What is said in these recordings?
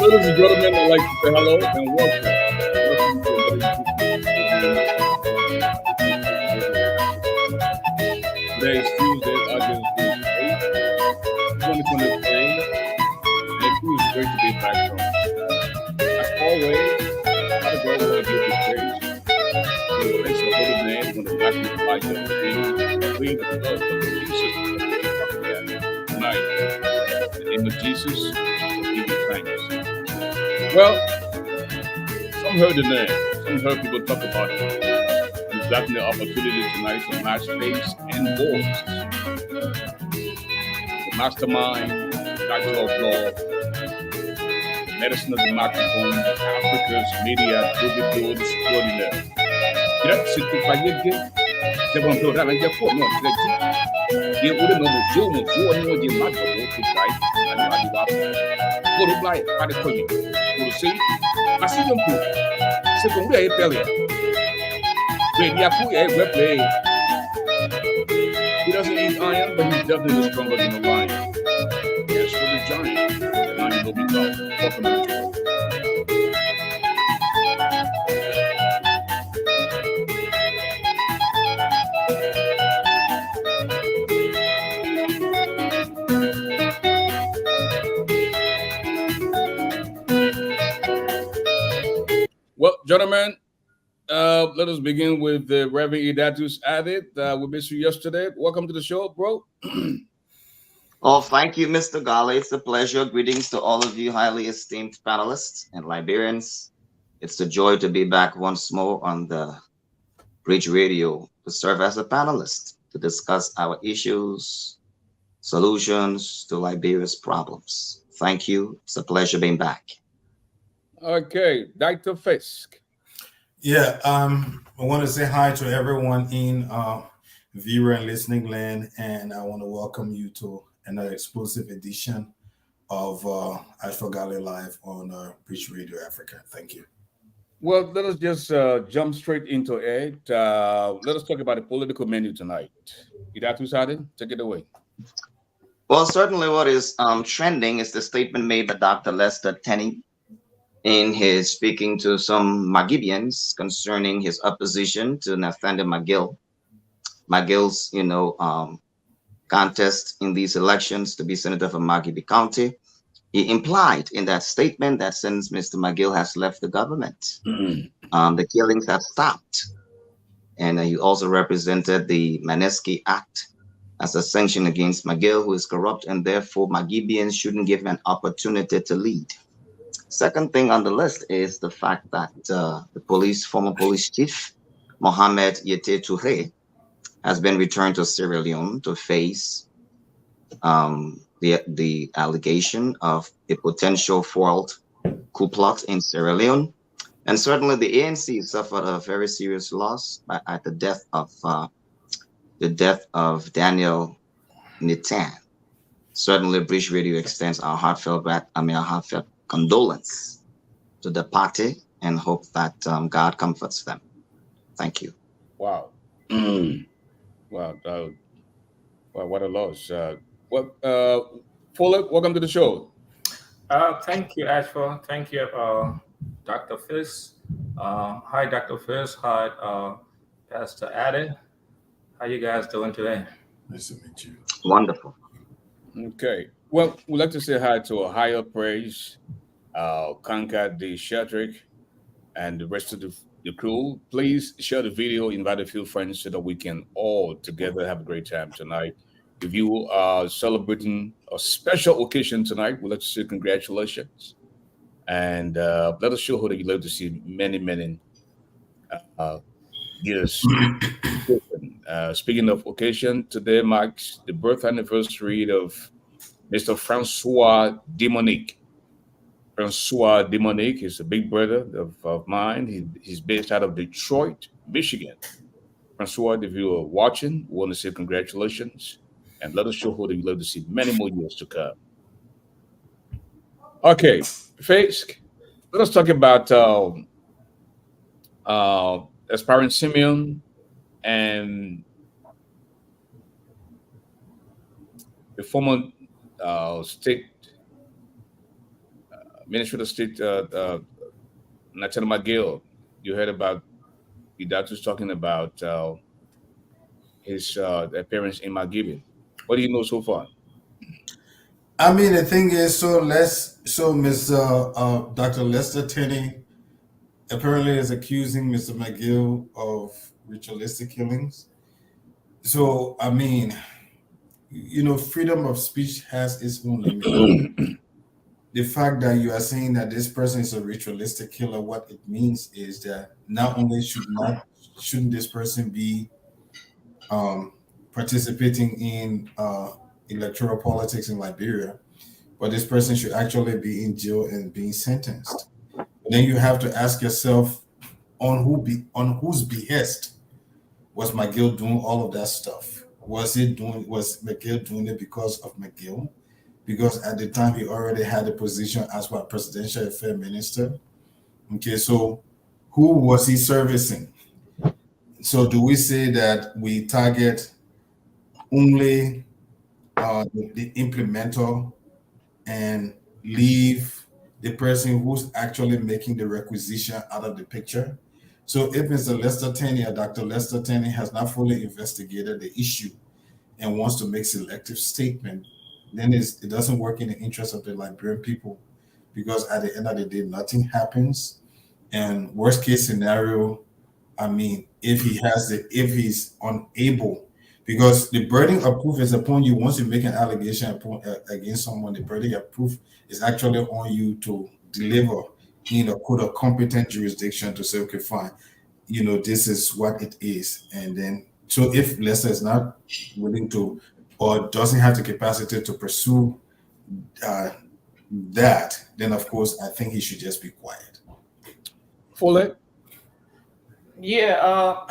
Ladies and gentlemen, I'd like to say hello and welcome. Welcome to another edition of Today is Tuesday, August the 8th, 2023, and it feels great to be back from. As always, Father God, we want to give you praise. We want to praise your holy name. We want to magnify your name. We plead the blood of Jesus over each of us tonight. In the name of Jesus, we give you thanks. Well, some heard the name. Some heard people talk about it. We've gotten the opportunity tonight to match face and voice. The mastermind, the doctor of law, the medicine of the microphone, Africa's media troubadour extraordinaire. Direct c'est tout pas yé. C'est bon pour la media for no direct. Ye would know so no ye matter what to try and you are the wap. Go to fly by the coin. Go to see. Massive pool. C'est comme vous avez perdu. When Yaku we play. He doesn't eat iron, but he's definitely stronger than a lion. As for the giant, the lion will be tough. Welcome to the show. Well, gentlemen, let us begin with the Reverend Idatus Added. We missed you yesterday. Welcome to the show, bro. Oh, thank you, Mr. Garley. It's a pleasure. Greetings to all of you highly esteemed panelists and Liberians. It's a joy to be back once more on the Bridge Radio to serve as a panelist to discuss our issues, solutions to Liberia's problems. Thank you. It's a pleasure being back. Okay, Dr. Fisk. Yeah, I want to say hi to everyone in viewer and listening land, and I want to welcome you to another exclusive edition of ASHFORD GARLEY Live on Bridge Radio Africa. Thank you. Well, let us just jump straight into it. Let us talk about the political menu tonight. Idatus Added, take it away. Well, certainly what is trending is the statement made by Dr. Lester Tenney in his speaking to some Magibians concerning his opposition to Nathaniel McGill's, contest in these elections to be senator from Magibi County. He implied in that statement that since Mr. McGill has left the government, the killings have stopped. And he also represented the Manesky Act as a sanction against McGill, who is corrupt, and therefore Magibians shouldn't give him an opportunity to lead. Second thing on the list is the fact that the former police chief, Mohamed Yete Touré, has been returned to Sierra Leone to face the allegation of a potential foiled coup plot in Sierra Leone. And certainly the ANC suffered a very serious loss at the death of Daniel Nitan. Certainly, British Radio extends our heartfelt condolence to the party and hope that God comforts them. Thank you. Wow. Wow. Wow, what a loss. Fuller, welcome to the show. Thank you, Ashford. Thank you, Dr. Fisk. Hi, Dr. Fisk. Hi, Pastor Addy. How you guys doing today? Nice to meet you. Wonderful. Okay. Well, we'd like to say hi to a higher praise, Kanka D. Shadrick, and the rest of the crew. Please share the video, invite a few friends so that we can all together have a great time tonight. If you are celebrating a special occasion tonight, we'd like to say congratulations. And let us show that you love to see many uh, years. Speaking of occasion, today marks the birth anniversary of Mr. Francois Demonique. Francois Demonique is a big brother of mine. He's based out of Detroit, Michigan. Francois, if you are watching, we want to say congratulations and let us show that you love to see many more years to come. Okay, Fisk, let us talk about aspiring Simeon and the former state Minister of State Nathaniel McGill. You heard about the doctors talking about his appearance in McGibbon. What do you know so far? I mean, the thing is, so Mr. Dr. Lester Tenney apparently is accusing Mr. McGill of ritualistic killings. So, I mean, freedom of speech has its own limit. The fact that you are saying that this person is a ritualistic killer, what it means is that not only shouldn't this person be um, participating in electoral politics in Liberia, but this person should actually be in jail and being sentenced. But then you have to ask yourself, on whose behest was McGill doing all of that stuff? Was McGill doing it because of McGill? Because at the time he already had a position as what presidential affairs minister. Okay, so who was he servicing? So do we say that we target only the implementer and leave the person who's actually making the requisition out of the picture? So if Mr. Lester Tenney or Dr. Lester Tenney has not fully investigated the issue and wants to make selective statement, then it doesn't work in the interest of the Liberian people, because at the end of the day, nothing happens. And worst case scenario, I mean, if he's unable, because the burden of proof is upon you. Once you make an allegation against someone, the burden of proof is actually on you to deliver in a court of competent jurisdiction to say, okay, fine, this is what it is. And then, so if Lester is not willing to or doesn't have the capacity to pursue that, then of course, I think he should just be quiet. Fuller? Yeah,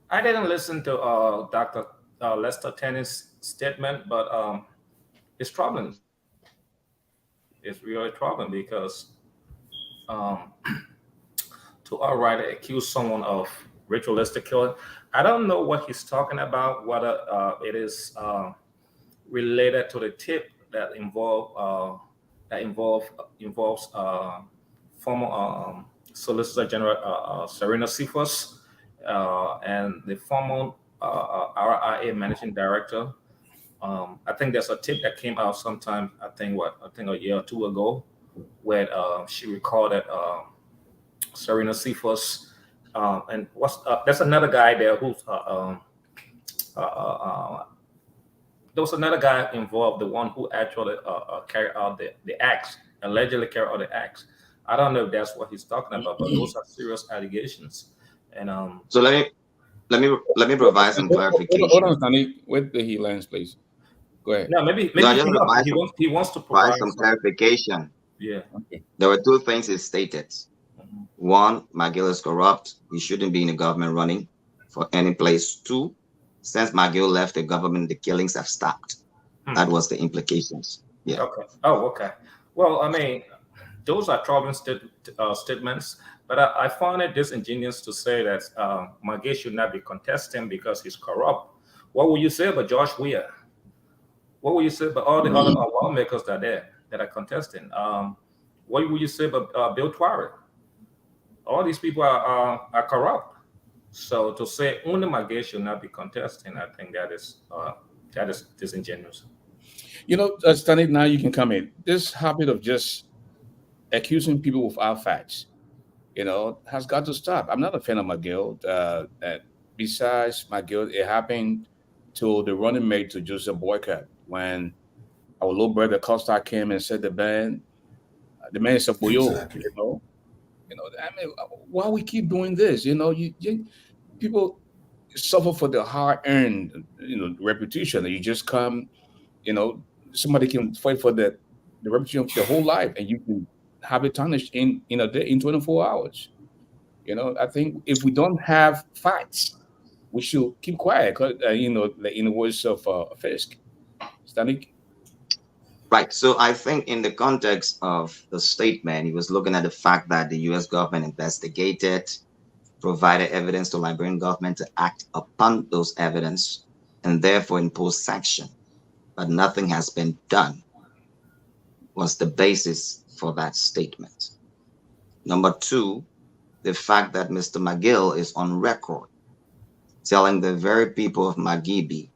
I didn't listen to Dr. Lester Tenney's statement, but it's troubling. It's really troubling because to outright accuse someone of ritualistic killing, I don't know what he's talking about, whether it is related to the tip that involves former Solicitor General Serena Cephas and the former RIA Managing Director. I think there's a tip that came out sometime, I think a year or two ago, where she recorded Serena Cephas. And there's another guy there who's there was another guy involved, the one who actually carried out the acts, allegedly carried out the acts. I don't know if that's what he's talking about, but those are serious allegations. And So let me provide some clarification. Hold on, Stanley. Wait till he lands, please. Go ahead. no, maybe he wants to provide some clarification. Yeah. Okay. There were two things he stated. One, McGill is corrupt. He shouldn't be in the government running for any place. Two, since McGill left the government, the killings have stopped. That was the implications. Yeah. Okay. Oh, okay. Well, I mean, those are troubling statements, but I find it disingenuous to say that McGill should not be contesting because he's corrupt. What would you say about Josh Weir? What would you say about all the other lawmakers that are there that are contesting? What would you say about Bill Twirey? All these people are corrupt. So to say only McGill should not be contesting, I think that is disingenuous. Stanley, now you can come in. This habit of just accusing people without facts, has got to stop. I'm not a fan of McGill. Besides McGill, it happened to the running mate to Joseph Boycott when our little brother Costa came and said the man is a boyo. Exactly. I mean, why we keep doing this? People suffer for the hard-earned, reputation. You just come, somebody can fight for the reputation of their whole life, and you can have it tarnished in a day, in 24 hours. I think if we don't have facts, we should keep quiet. In the words of Fisk, Stanley. Right. So I think in the context of the statement, he was looking at the fact that the U.S. government investigated, provided evidence to Liberian government to act upon those evidence, and therefore impose sanction. But nothing has been done. Was the basis for that statement. Number two, the fact that Mr. McGill is on record telling the very people of Magibi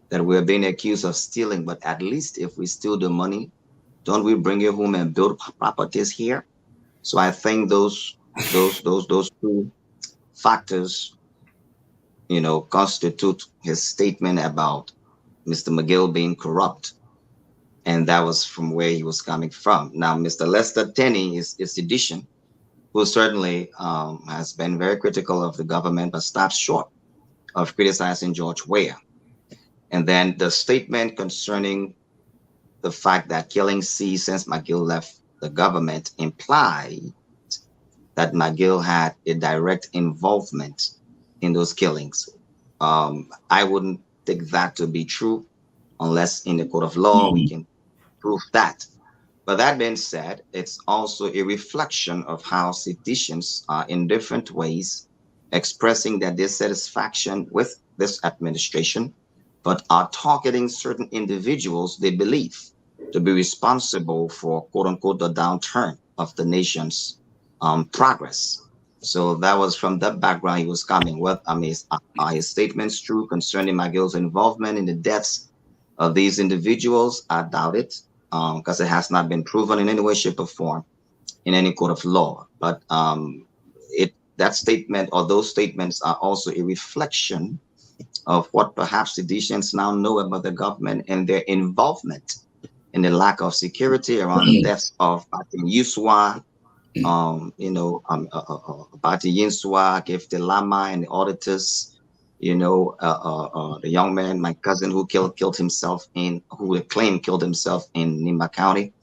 that we're being accused of stealing, but at least if we steal the money, don't we bring it home and build properties here? So I think those two factors, constitute his statement about Mr. McGill being corrupt. And that was from where he was coming from. Now, Mr. Lester Tenney is sedition, who certainly has been very critical of the government, but stops short of criticizing George Weah. And then the statement concerning the fact that killings ceased since McGill left the government implied that McGill had a direct involvement in those killings. I wouldn't take that to be true unless in the court of law we can prove that. But that being said, it's also a reflection of how citizens are in different ways expressing their dissatisfaction with this administration, but are targeting certain individuals they believe to be responsible for, quote unquote, the downturn of the nation's progress. So that was from that background he was coming with. I mean, are his statements true concerning McGill's involvement in the deaths of these individuals? I doubt it, because it has not been proven in any way, shape, or form in any court of law. But that statement or those statements are also a reflection of what perhaps citizens now know about the government and their involvement in the lack of security around the deaths of Batin Yuswa, Batin Yinswa, Gifte Lama, and the auditors, the young man, my cousin, who killed himself who claimed killed himself in Nima County.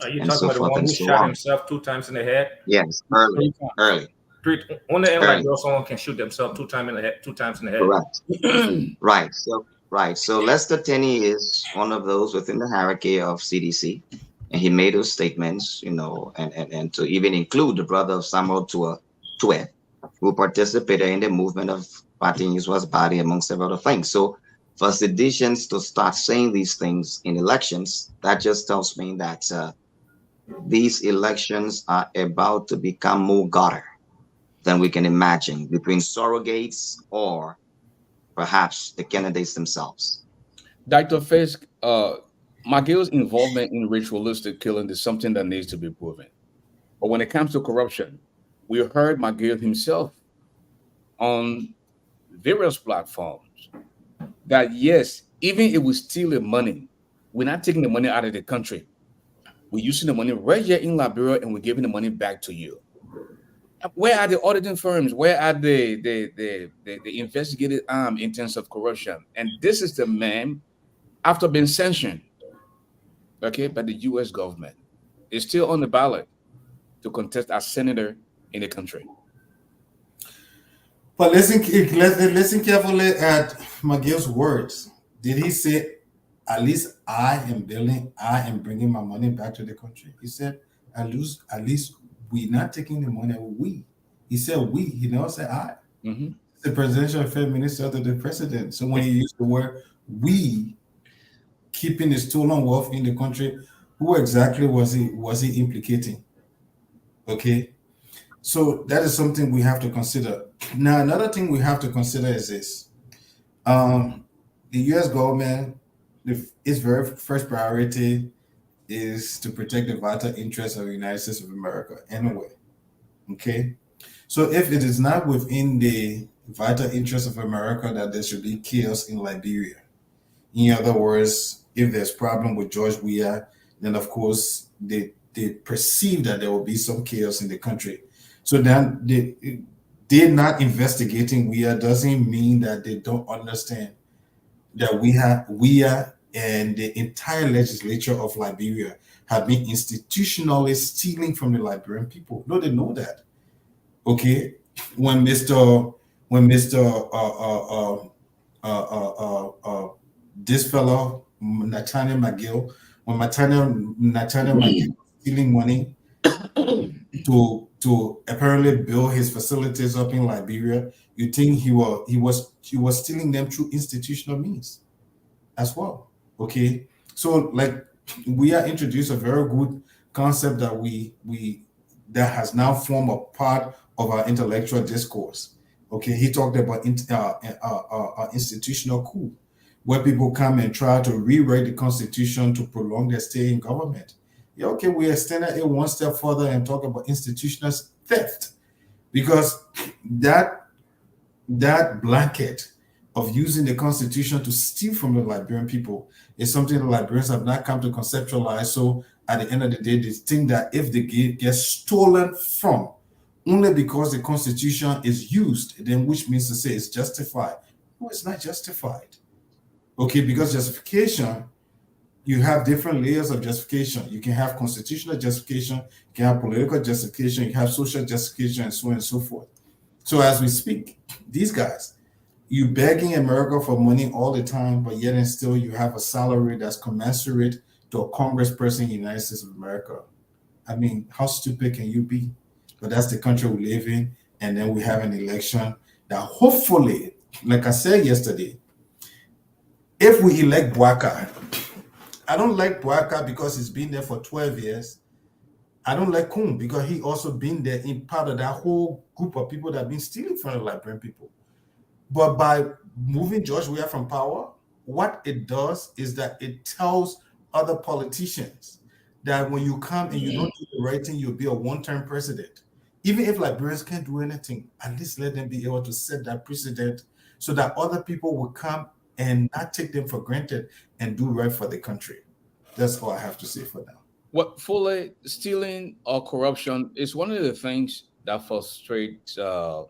Are you talking about the one who shot himself 2 times in the head? Yes, early. On the end, like someone can shoot themselves 2 times in the head, 2 times in the head. Correct. Right. So Lester Tenney is one of those within the hierarchy of CDC, and he made those statements, and to even include the brother of Samuel Tue, who participated in the movement of Batin Yuswa's body, among several other things. So for citizens to start saying these things in elections, that just tells me that these elections are about to become more gutter than we can imagine between surrogates or perhaps the candidates themselves. Dr. Fisk, McGill's involvement in ritualistic killing is something that needs to be proven. But when it comes to corruption, we heard McGill himself on various platforms that, yes, even if we steal the money, we're not taking the money out of the country. We're using the money right here in Liberia and we're giving the money back to you. Where are the auditing firms? Where are the investigative arm in terms of corruption? And this is the man, after being sanctioned, by the U.S. government, is still on the ballot to contest as senator in the country. But listen carefully at McGill's words. Did he say, at least I am bringing my money back to the country? He said, at least we're not taking the money. He said we. He never said I. Mm-hmm. The presidential affairs minister to the president. So when he used the word we, keeping the stolen wealth in the country, who exactly was he implicating? Okay. So that is something we have to consider. Now, another thing we have to consider is this. The U.S. government, its very first priority is to protect the vital interests of the United States of America anyway. Okay? So if it is not within the vital interests of America that there should be chaos in Liberia, in other words, if there's problem with George Weah, then of course they perceive that there will be some chaos in the country. So then they're not investigating Weah doesn't mean that they don't understand that Weah and the entire legislature of Liberia have been institutionally stealing from the Liberian people. No, they know that. Okay, when this fellow Nathaniel McGill, when Nathaniel McGill stealing money to apparently build his facilities up in Liberia, you think he was stealing them through institutional means as well. Okay, so like we are introduced a very good concept that has now formed a part of our intellectual discourse. Okay, he talked about institutional coup, where people come and try to rewrite the Constitution to prolong their stay in government. Yeah, okay, we extended it one step further and talk about institutional theft, because that blanket of using the Constitution to steal from the Liberian people is something the Liberians have not come to conceptualize. So at the end of the day, they think that if they get stolen from only because the Constitution is used, then which means to say it's justified. No, it's not justified. Okay, because justification, you have different layers of justification. You can have constitutional justification, you can have political justification, you have social justification, and so on and so forth. So as we speak, these guys, you begging America for money all the time, but yet and still you have a salary that's commensurate to a congressperson in the United States of America. I mean, how stupid can you be? But that's the country we live in. And then we have an election that hopefully, like I said yesterday, if we elect Bwaka, I don't like Bwaka because he's been there for 12 years. I don't like Kun because he also been there in part of that whole group of people that have been stealing from the Liberian people. But by moving George Weah from power, what it does is that it tells other politicians that when you come and you don't do the right thing, you'll be a one-term president. Even if Liberians can't do anything, at least let them be able to set that precedent so that other people will come and not take them for granted and do right for the country. That's all I have to say for now. What fully stealing or corruption is one of the things that frustrates Councillor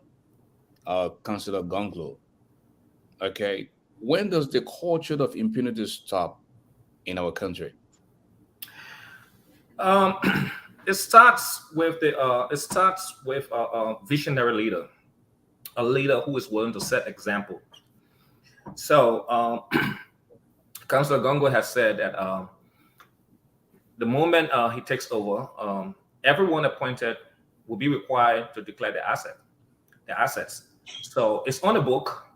Gonglo. Okay, when does the culture of impunity stop in our country? It starts with a visionary leader, a leader who is willing to set example. So, Councillor Gongo has said that the moment he takes over, everyone appointed will be required to declare the assets. So it's on the book,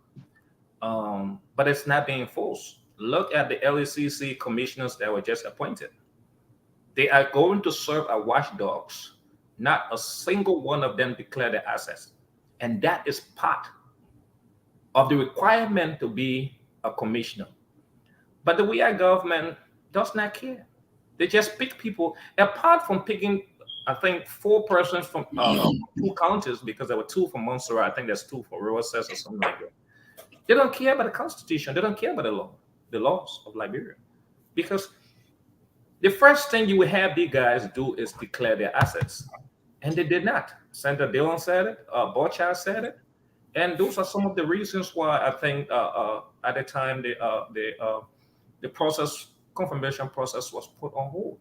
but it's not being enforced. Look at the LACC commissioners that were just appointed. They are going to serve as watchdogs. Not a single one of them declare their assets. And that is part of the requirement to be a commissioner. But the WEA government does not care. They just pick people, apart from picking, I think, 4 persons from 2 counties, because there were 2 from Montserrat. I think there's 2 for Rosas or something like that. They don't care about the Constitution. They don't care about the laws of Liberia. Because the first thing you will have these guys do is declare their assets. And they did not. Senator Dillon said it, Borchard said it. And those are some of the reasons why I think at the time the confirmation process was put on hold.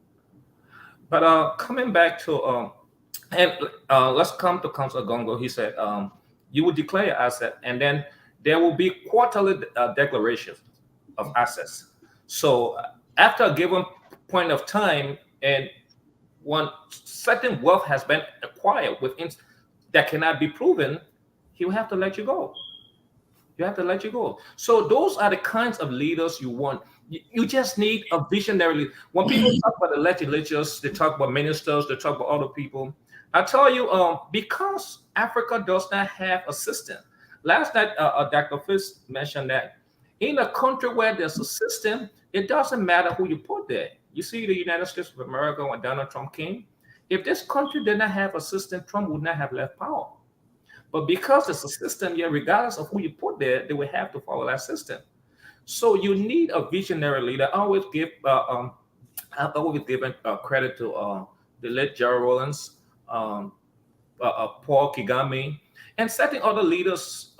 But coming back to, let's come to Councillor Gongo. He said, you will declare your asset, and then there will be quarterly declarations of assets. So after a given point of time, and when certain wealth has been acquired within that cannot be proven, he will have to let you go. You have to let you go. So those are the kinds of leaders you want. You just need a visionary. When people talk about the legislatures, they talk about ministers, they talk about other people. I tell you, because Africa does not have a system. Last night, Dr. Fisk mentioned that in a country where there's a system, it doesn't matter who you put there. You see the United States of America when Donald Trump came. If this country did not have a system, Trump would not have left power. But because it's a system, yeah, regardless of who you put there, they will have to follow that system. So you need a visionary leader. I've always given credit to the late Gerald Rollins, Paul Kagame, and certain other leaders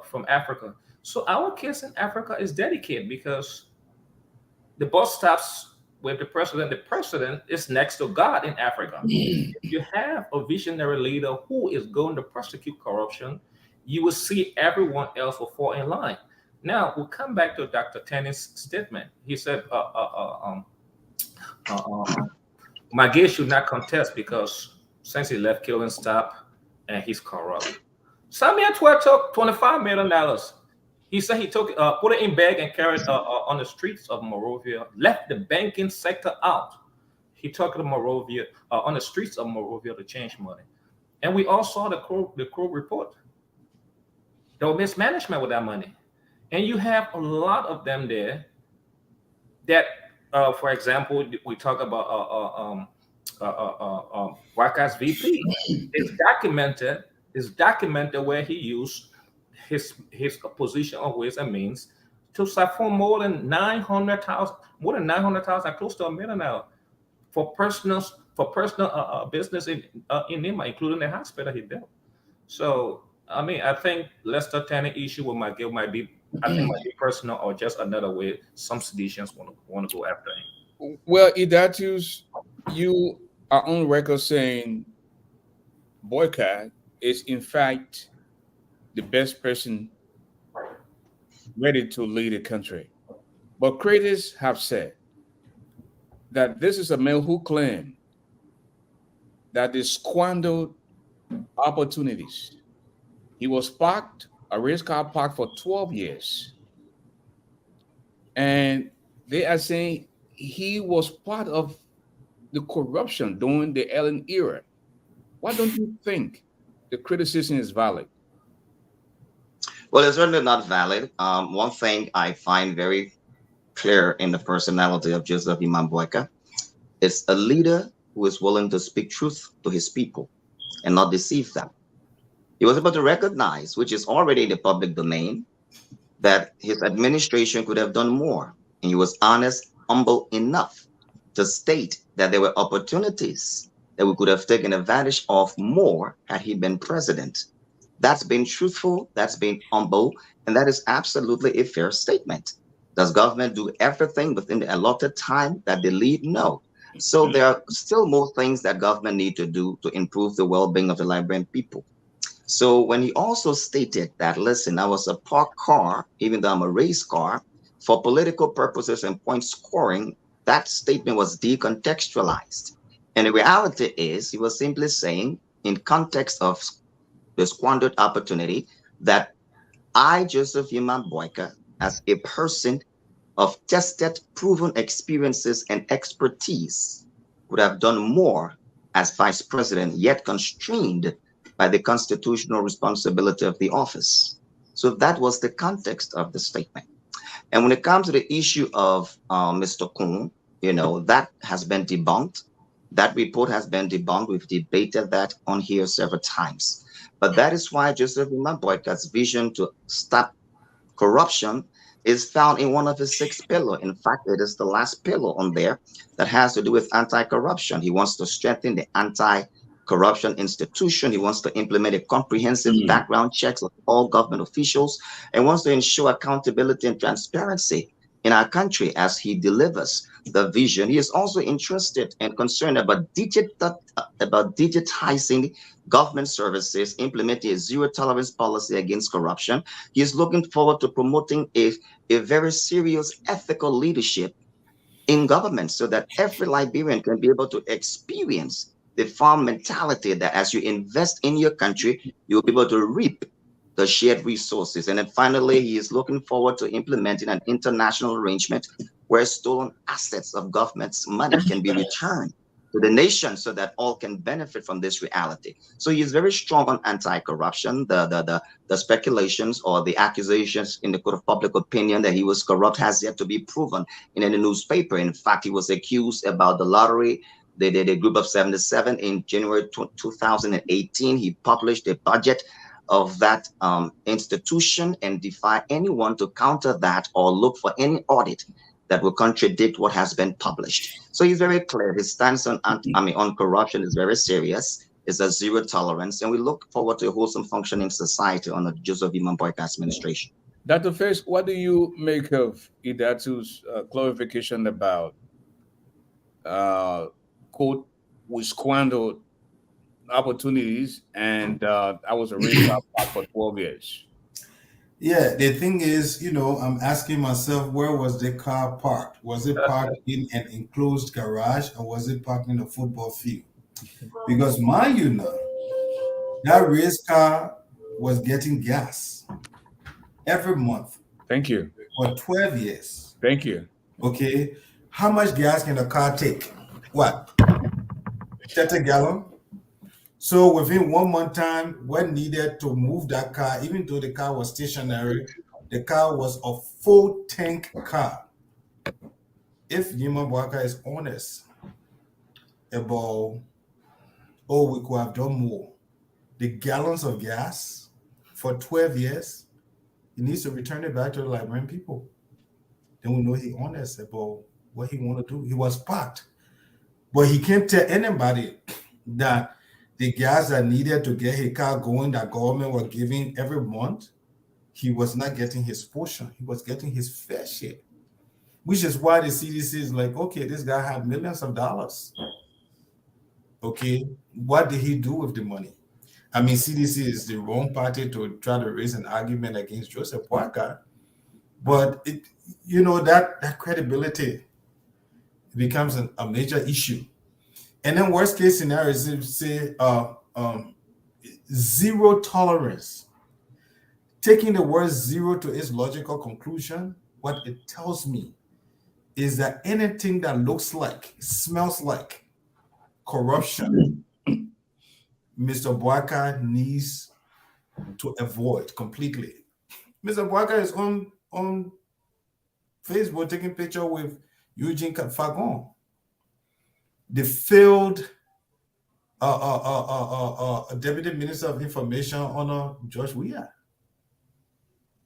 from Africa. So our case in Africa is dedicated because the bus stops with the president. The president is next to God in Africa. If you have a visionary leader who is going to prosecute corruption, you will see everyone else will fall in line. Now, we'll come back to Dr. Tenney's statement. He said, Magay should not contest because since he left, killing stopped and he's corrupt. Samuel took $25 million. He said he took put it in bag and carried on the streets of Monrovia, left the banking sector out. he took it to Monrovia, on the streets of Monrovia to change money. And we all saw the Crow report. There was mismanagement with that money. And you have a lot of them there that, for example, we talk about Waka's VP. It's documented where he used his position of ways and means to siphon more than 900,000, close to $1 million now for personal business in Nima, including the hospital he built. So I mean, I think Lester Tanner issue with McGill might be personal, or just another way some seditionists want to go after him. Well, Idatus, you are on record saying Boycott is in fact the best person ready to lead a country. But critics have said that this is a man who claimed that he squandered opportunities. He was parked, a race car parked for 12 years. And they are saying he was part of the corruption during the Ellen era. Why don't you think the criticism is valid? Well, it's certainly not valid. One thing I find very clear in the personality of Joseph Imam Boyka is a leader who is willing to speak truth to his people and not deceive them. He was able to recognize, which is already in the public domain, that his administration could have done more. And he was honest, humble enough to state that there were opportunities that we could have taken advantage of more had he been president. That's been truthful, that's been humble, and that is absolutely a fair statement. Does government do everything within the allotted time that they lead? No. So there are still more things that government need to do to improve the well-being of the Liberian people. So when he also stated that, listen, I was a parked car, even though I'm a race car, for political purposes and point scoring, that statement was decontextualized. And the reality is he was simply saying, in context of the squandered opportunity, that I, Joseph Imam Boyka, as a person of tested, proven experiences and expertise, would have done more as vice president, yet constrained by the constitutional responsibility of the office. So that was the context of the statement. And when it comes to the issue of Mr. Kuhn, that has been debunked. That report has been debunked. We've debated that on here several times. But that is why Joseph Imam Boyka's vision to stop corruption is found in one of his 6 pillars. In fact, it is the last pillar on there that has to do with anti-corruption. He wants to strengthen the anti-corruption institution. He wants to implement a comprehensive background checks of all government officials, and wants to ensure accountability and transparency in our country as he delivers the vision. He is also interested and concerned about digitizing government services, implementing a zero tolerance policy against corruption. He is looking forward to promoting a very serious ethical leadership in government so that every Liberian can be able to experience the farm mentality that as you invest in your country, you'll be able to reap the shared resources. And then finally, he is looking forward to implementing an international arrangement where stolen assets of government's money can be returned to the nation so that all can benefit from this reality. So he is very strong on anti-corruption. The speculations or the accusations in the court of public opinion that he was corrupt has yet to be proven in any newspaper. In fact, he was accused about the lottery. They did a group of 77 in January 2018. He published a budget of that institution and defy anyone to counter that or look for any audit that will contradict what has been published. So he's very clear. His stance on corruption is very serious. It's a zero tolerance, and we look forward to a wholesome functioning society under Joseph Imam Boyka administration. Dr. Face, what do you make of Idatu's clarification about quote, we squandered opportunities, and I was a race car park for 12 years. Yeah, the thing is, I'm asking myself, where was the car parked? Was it parked in an enclosed garage, or was it parked in a football field? Because mind you know, that race car was getting gas every month. Thank you. For 12 years. Thank you. Okay. How much gas can a car take? what? 30 gallon. So within 1 month time, what needed to move that car, even though the car was stationary, the car was a full tank car. If Yima Bwaka is honest about, oh, we could have done more, the gallons of gas for 12 years, he needs to return it back to the Liberian people. Then we know he's honest about what he want to do. He was packed. But he can't tell anybody that the gas that needed to get his car going that government was giving every month, he was not getting his portion. He was getting his fair share. Which is why the CDC is like, okay, this guy had millions of dollars. Okay, what did he do with the money? I mean, CDC is the wrong party to try to raise an argument against Joseph Boakai, but that credibility becomes a major issue. And then worst case scenario is if say zero tolerance. Taking the word zero to its logical conclusion, what it tells me is that anything that looks like, smells like corruption, Mr. Boakai needs to avoid completely. Mr. Boakai is on Facebook taking picture with Eugene Fagon, the failed Deputy Minister of Information Honor George Weah.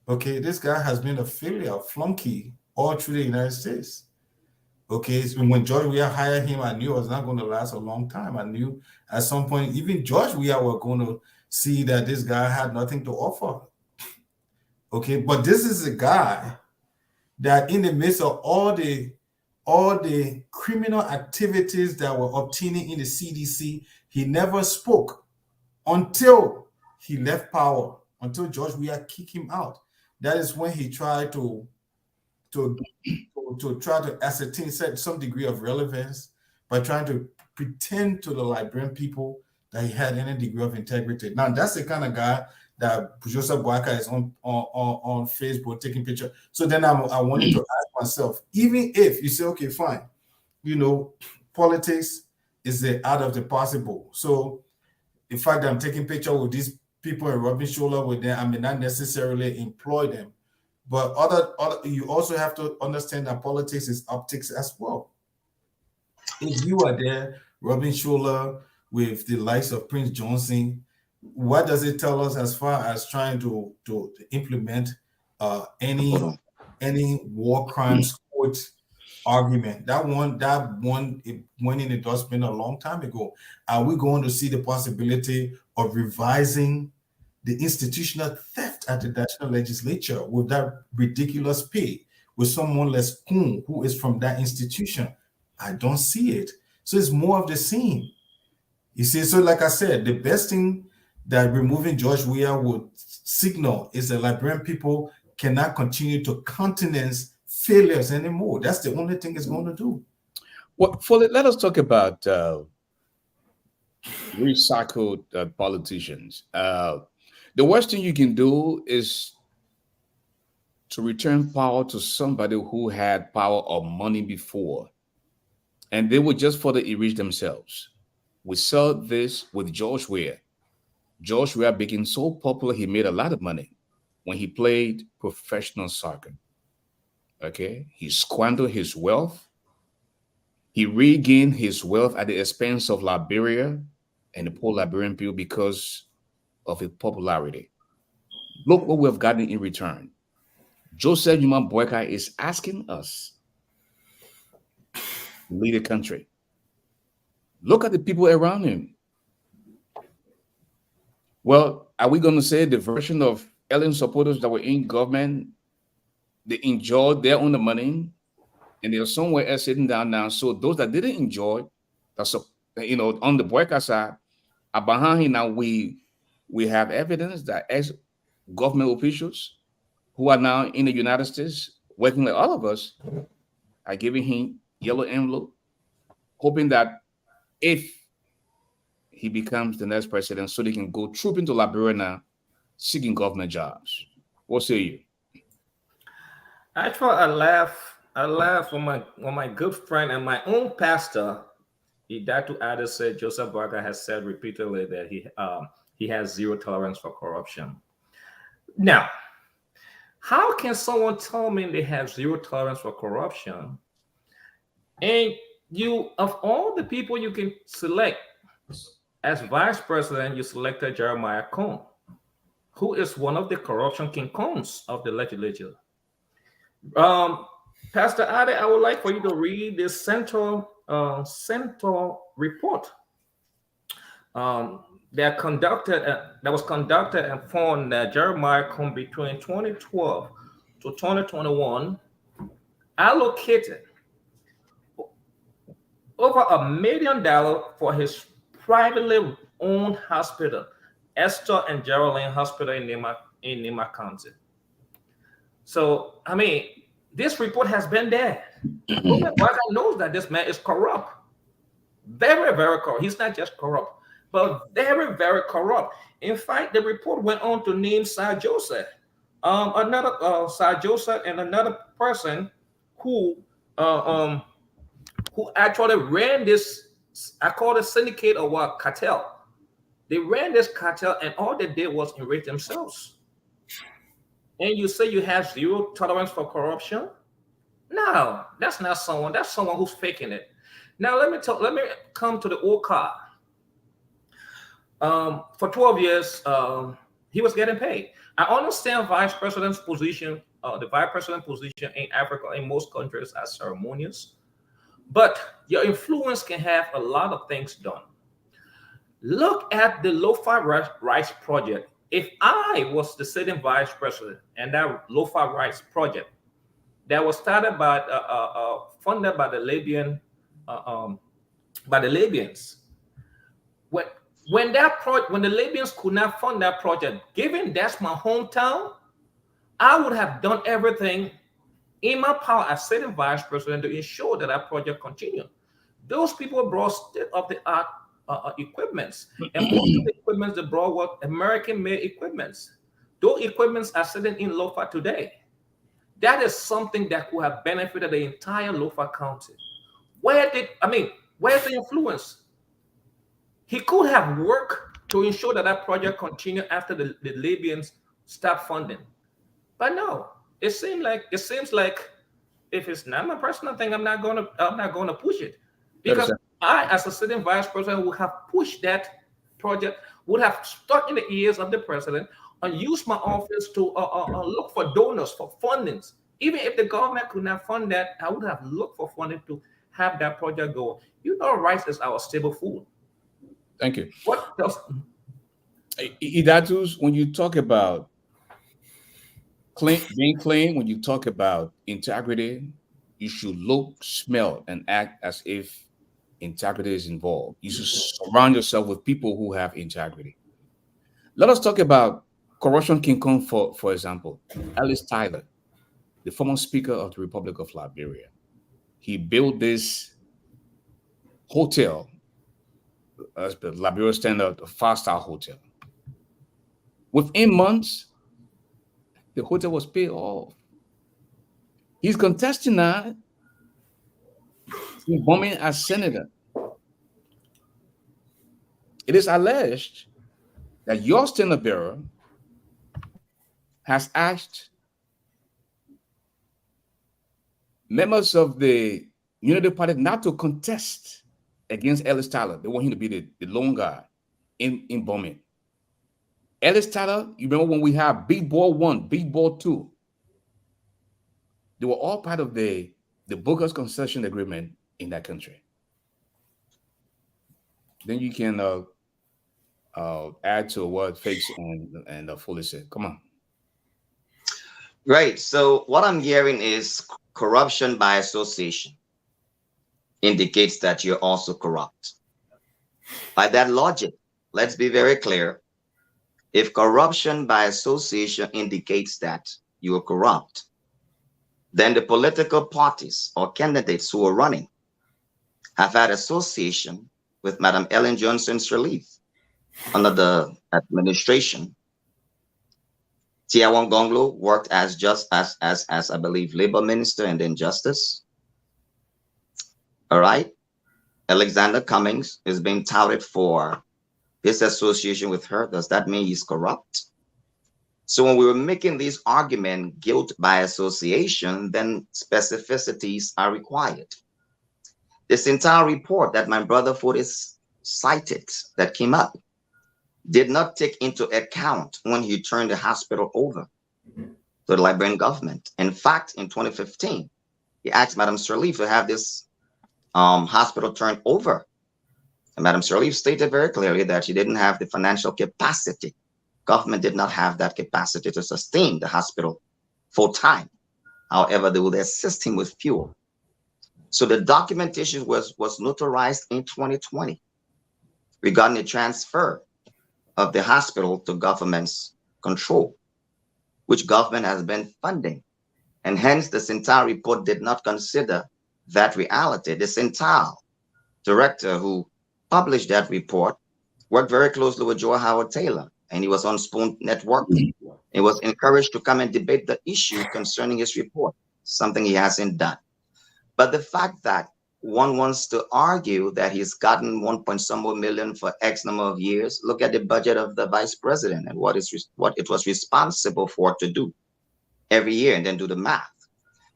Okay, this guy has been a failure, flunky all through the United States. Okay, so when George Weah hired him, I knew it was not going to last a long time. I knew at some point, even George Weah were going to see that this guy had nothing to offer. Okay, but this is a guy that in the midst of all the criminal activities that were obtaining in the CDC, he never spoke until he left power, until George Weah kicked him out. That is when he tried to try to ascertain some degree of relevance by trying to pretend to the Liberian people that he had any degree of integrity. Now, that's the kind of guy that Joseph Boakai is on Facebook taking pictures. So then I wanted to ask myself, even if you say, okay, fine, politics is the art of the possible. So the fact that I'm taking pictures with these people and rubbing shoulder with them, I may not necessarily employ them. But you also have to understand that politics is optics as well. If you are there rubbing shoulder with the likes of Prince Johnson, what does it tell us as far as trying to implement any war crimes court argument? That one it went in endorsement a long time ago. Are we going to see the possibility of revising the institutional theft at the national legislature with that ridiculous pay with someone less cool who is from that institution? I don't see it. So it's more of the same. You see, so like I said, the best thing that removing George Weah would signal is that Liberian people cannot continue to countenance failures anymore. That's the only thing it's going to do. Well, let us talk about recycled politicians. The worst thing you can do is to return power to somebody who had power or money before, and they would just further enrich themselves. We saw this with George Weah. George Weah became so popular, he made a lot of money when he played professional soccer. Okay, he squandered his wealth. He regained his wealth at the expense of Liberia and the poor Liberian people because of his popularity. Look what we have gotten in return. Joseph Yuma Boakai is asking us to lead the country. Look at the people around him. Well, are we going to say the version of alien supporters that were in government, they enjoyed their own money, and they're somewhere else sitting down now? So those that didn't enjoy, that's on the Boakai side, are behind him now. We have evidence that ex-government officials who are now in the United States, working like all of us, are giving him yellow envelope, hoping that if he becomes the next president, so they can go troop into Liberia now, seeking government jobs. What say you? Actually, I laugh when my good friend and my own pastor That to add said Joseph Barker has said repeatedly that he has zero tolerance for corruption. Now, how can someone tell me they have zero tolerance for corruption, and you, of all the people you can select as vice president, you selected Jeremiah Cohn, who is one of the corruption king Cohns of the legislature? Pastor Ade, I would like for you to read this central report that was conducted and found that Jeremiah Cohn between 2012 to 2021 allocated over $1 million for his privately owned hospital, Esther and Geraldine Hospital in Nema County. So, I mean, this report has been there. Barker knows that this man is corrupt. Very, very corrupt. He's not just corrupt, but very, very corrupt. In fact, the report went on to name Sir Joseph, Sir Joseph and another person who actually ran this, I call it syndicate or what, cartel. They ran this cartel and all they did was enrich themselves. And you say you have zero tolerance for corruption? No, that's not someone. That's someone who's faking it. Now let me come to the old car. For 12 years, he was getting paid. I understand vice president's position, the vice president position in Africa, in most countries, are ceremonious, but your influence can have a lot of things done. Look at the Lo-Fi Rice Project. If I was the sitting vice president and that Lo-Fi Rice Project that was started by, funded by the Libyans, when the Libyans could not fund that project, given that's my hometown, I would have done everything in my power as sitting vice president to ensure that project continued. Those people brought state-of-the-art equipments, and most of the equipments they brought were American-made equipments. Those equipments are sitting in Lo-Fi today. That is something that could have benefited the entire Lo-Fi County. Where's the influence? He could have worked to ensure that project continued after the Libyans stopped funding. But no, it seems like if it's not my personal thing, I'm not gonna push it. Because I, as a sitting vice president, would have pushed that project, would have stuck in the ears of the president and used my office to look for donors, for fundings. Even if the government could not fund that, I would have looked for funding to have that project go. You know, rice is our staple food. Thank you. What else? Idatus, when you talk about being clean, when you talk about integrity, you should look, smell, and act as if integrity is involved. You should surround yourself with people who have integrity. Let us talk about corruption King Kong, for example. Ellis Tyler, the former Speaker of the Republic of Liberia. He built this hotel, as the Liberia standard, a 5-star hotel. Within months, the hotel was paid off. He's contesting now in bombing as senator. It is alleged that your standard bearer has asked members of the Unity Party not to contest against Ellis Tyler. They want him to be the lone guy in bombing. Ellis Tyler, you remember when we have Big Ball 1, Big Ball 2, they were all part of the Booker's concession agreement in that country. Then you can add to what Fakes and Foley said. Come on. Right. So what I'm hearing is corruption by association indicates that you're also corrupt. By that logic, let's be very clear. If corruption by association indicates that you are corrupt, then the political parties or candidates who are running have had association with Madam Ellen Johnson Sirleaf under the administration. Tiawan Gonglo worked as I believe labor minister and then justice. All right. Alexander Cummings is being touted for his association with her. Does that mean he's corrupt? So when we were making this argument, guilt by association, then specificities are required. This entire report that my brother Fotis cited that came up did not take into account when he turned the hospital over to the Liberian government. In fact, in 2015, he asked Madame Sirleaf to have this hospital turned over. And Madame Sirleaf stated very clearly that she didn't have the financial capacity. Government did not have that capacity to sustain the hospital full time. However, they would assist him with fuel. So the documentation was notarized in 2020 regarding the transfer of the hospital to government's control, which government has been funding. And hence, this entire report did not consider that reality. This entire director who published that report worked very closely with Joe Howard Taylor, and he was on Spoon Network. He was encouraged to come and debate the issue concerning his report, something he hasn't done. But the fact that one wants to argue that he's gotten 1 point some million for X number of years, look at the budget of the vice president and what it was responsible for to do every year, and then do the math.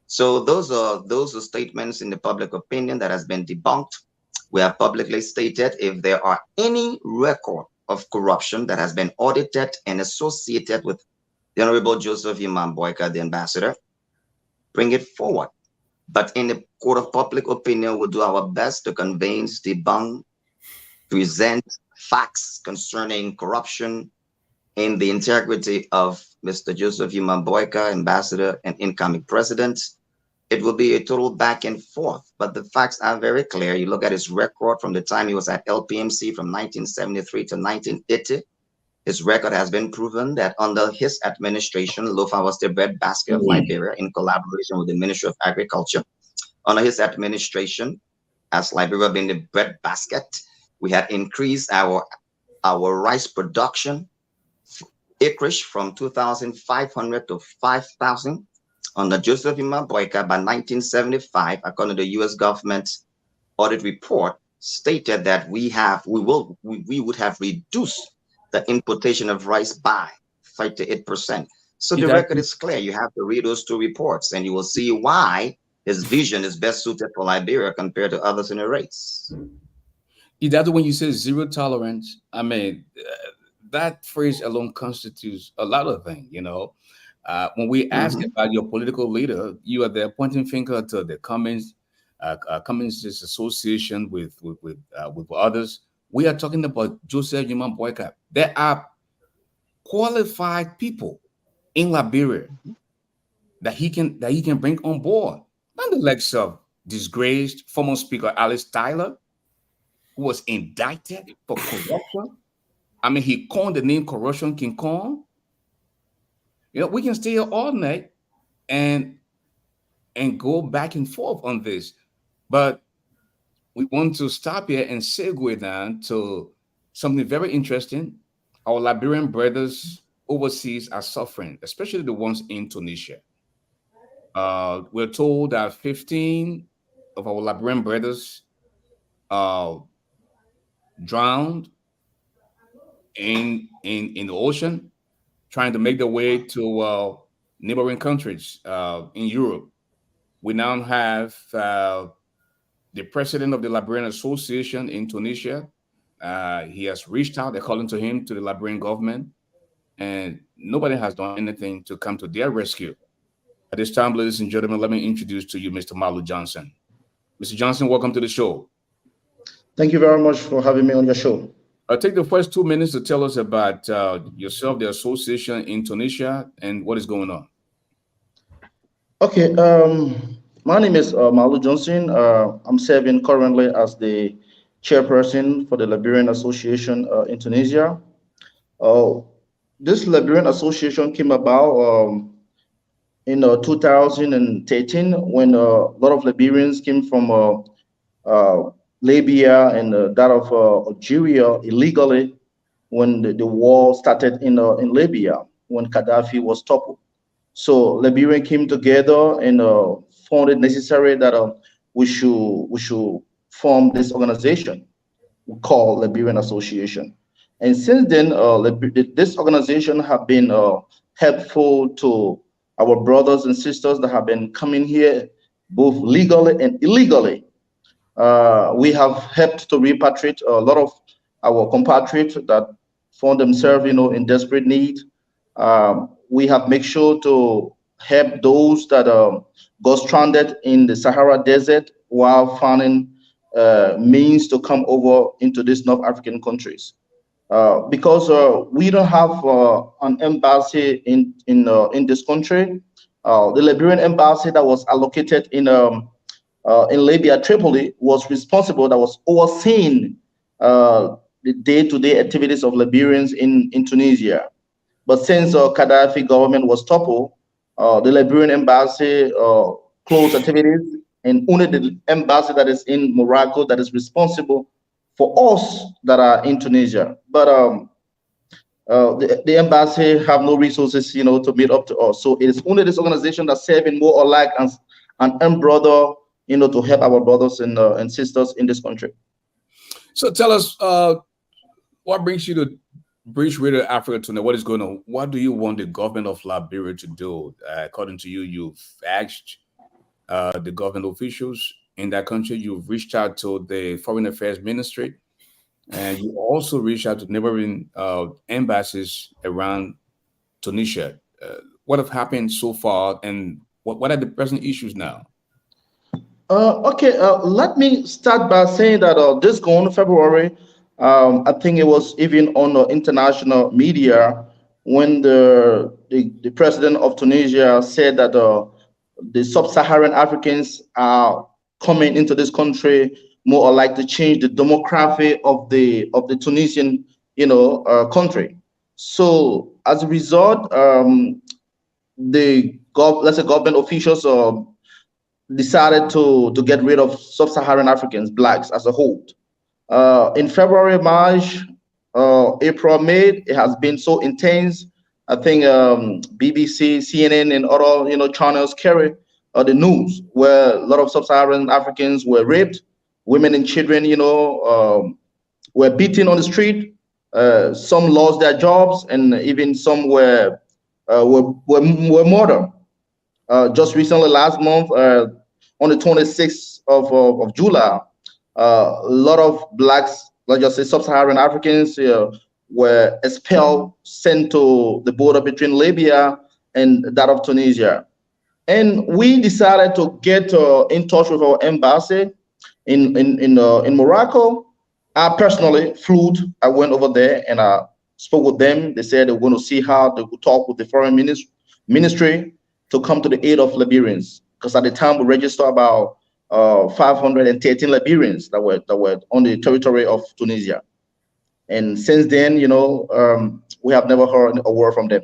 So those are statements in the public opinion that has been debunked. We have publicly stated if there are any record of corruption that has been audited and associated with the Honorable Joseph Imam Boyka, the ambassador, bring it forward. But in the court of public opinion, we'll do our best to convince, debunk, present facts concerning corruption in the integrity of Mr. Joseph Imam Boyka, ambassador and incoming president. It will be a total back and forth, but the facts are very clear. You look at his record from the time he was at LPMC from 1973 to 1980. His record has been proven that under his administration, Lofa was the breadbasket of Liberia in collaboration with the Ministry of Agriculture. Under his administration, as Liberia being the breadbasket, we had increased our rice production acreage from 2,500 to 5,000. Under Joseph Imam Boyka by 1975, according to the U.S. government audit report, stated that we would have reduced the importation of rice by 38%. So the record is clear. You have to read those two reports, and you will see why his vision is best suited for Liberia compared to others in the race. That's when you say zero tolerance. I mean, that phrase alone constitutes a lot of things, you know. When we ask about your political leader, you are there pointing finger to the Cummings association with others. We are talking about Joseph Imam Boyka. There are qualified people in Liberia that he can bring on board. Not the likes of disgraced former Speaker Alice Tyler, who was indicted for corruption. I mean, he coined the name Corruption King Kong. You know, we can stay here all night and go back and forth on this, but we want to stop here and segue down to something very interesting. Our Liberian brothers overseas are suffering, especially the ones in Tunisia. We're told that 15 of our Liberian brothers drowned in the ocean, trying to make their way to neighboring countries in Europe. We now have the president of the Liberian Association in Tunisia. He has reached out, according to him, to the Liberian government, and nobody has done anything to come to their rescue. At this time, ladies and gentlemen, let me introduce to you Mr. Malu Johnson. Mr. Johnson, welcome to the show. Thank you very much for having me on your show. I'll take the first 2 minutes to tell us about yourself, the association in Tunisia, and what is going on. Okay, my name is Malu Johnson. I'm serving currently as the chairperson for the Liberian Association in Tunisia. This Liberian Association came about in 2013 when a lot of Liberians came from Libya and that of Algeria illegally when the war started in Libya, when Gaddafi was toppled. So Liberians came together and found it necessary that we should formed this organization called Liberian Association. And since then, this organization have been helpful to our brothers and sisters that have been coming here, both legally and illegally. We have helped to repatriate a lot of our compatriots that found themselves, in desperate need. We have made sure to help those that got stranded in the Sahara Desert while finding means to come over into these North African countries. Because we don't have an embassy in this country. The Liberian embassy that was allocated in Libya, Tripoli, was responsible, that was overseeing the day-to-day activities of Liberians in Tunisia. But since Gaddafi government was toppled, the Liberian embassy closed activities, and only the embassy that is in Morocco that is responsible for us that are in Tunisia. But the embassy have no resources, to meet up to us. So it is only this organization that's serving more or like as an umbrella, to help our brothers and sisters in this country. So tell us, what brings you to Bridge Radio Africa tonight? What is going on? What do you want the government of Liberia to do? According to you, you've asked the government officials in that country. You've reached out to the Foreign Affairs Ministry, and you also reached out to neighboring embassies around Tunisia. What have happened so far, and what are the present issues now? Okay, let me start by saying that this going February, I think it was even on the international media when the president of Tunisia said that the sub-Saharan Africans are coming into this country more or like to change the demography of the Tunisian country. So as a result, let's say government officials decided to get rid of sub-Saharan Africans, blacks as a whole. In February, March, April, May, it has been so intense. I think BBC, CNN, and other channels carry the news where a lot of sub-Saharan Africans were raped, women and children, were beaten on the street. Some lost their jobs, and even some were murdered. Just recently, last month, on the 26th of July, a lot of blacks, let's just say sub-Saharan Africans, were expelled, sent to the border between Libya and that of Tunisia. And we decided to get in touch with our embassy in Morocco. I personally flew. I went over there and I spoke with them. They said they were going to see how they could talk with the foreign ministry to come to the aid of Liberians, because at the time we registered about 513 Liberians that were on the territory of Tunisia, and since then, we have never heard a word from them.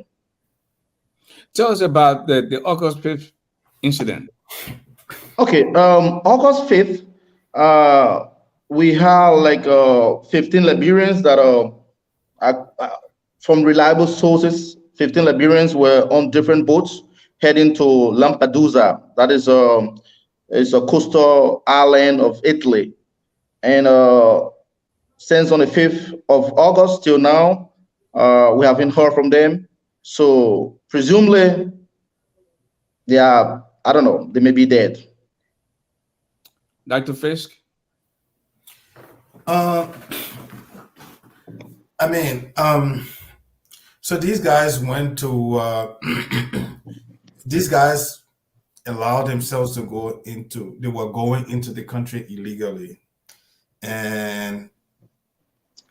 Tell us about the August 5th incident. Okay, August 5th, we had like 15 Liberians that are from reliable sources. 15 Liberians were on different boats heading to Lampedusa. That is a coastal island of Italy. And since on the 5th of August till now, we haven't heard from them. So presumably they are, I don't know, they may be dead. Dr. Fisk? So these guys went to, these guys allowed themselves to they were going into the country illegally. And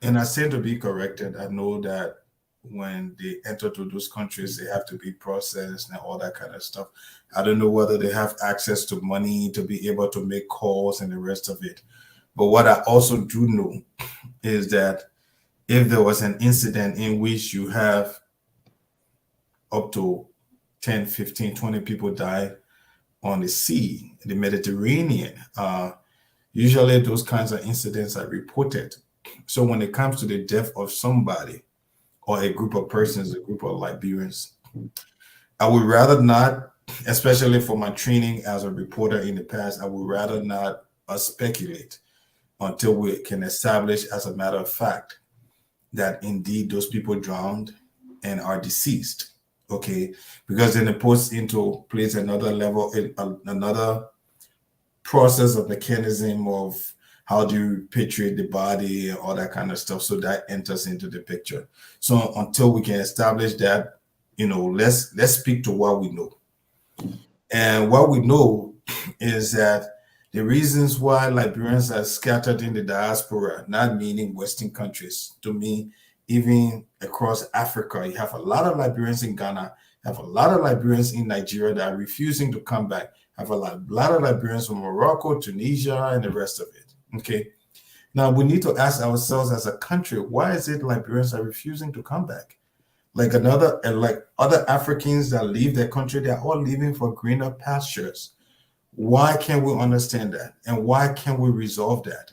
I seem to be corrected. I know that when they enter to those countries, they have to be processed and all that kind of stuff. I don't know whether they have access to money to be able to make calls and the rest of it. But what I also do know is that if there was an incident in which you have up to 10, 15, 20 people die on the sea, the Mediterranean, usually those kinds of incidents are reported. So when it comes to the death of somebody or a group of persons, a group of Liberians, I would rather not, especially for my training as a reporter in the past, I would rather not speculate. until we can establish as a matter of fact that indeed those people drowned and are deceased. Okay, because then it puts into place another level, another process of mechanism of how do you repatriate the body and all that kind of stuff. So that enters into the picture. So until we can establish that, let's speak to what we know. And what we know is that the reasons why Liberians are scattered in the diaspora, not meaning Western countries, to me, even across Africa, you have a lot of Liberians in Ghana, have a lot of Liberians in Nigeria that are refusing to come back, have a lot of Liberians from Morocco, Tunisia, and the rest of it. Okay. Now we need to ask ourselves as a country, why is it Liberians are refusing to come back? Like other Africans that leave their country, they're all leaving for greener pastures. Why can't we understand that? And why can't we resolve that?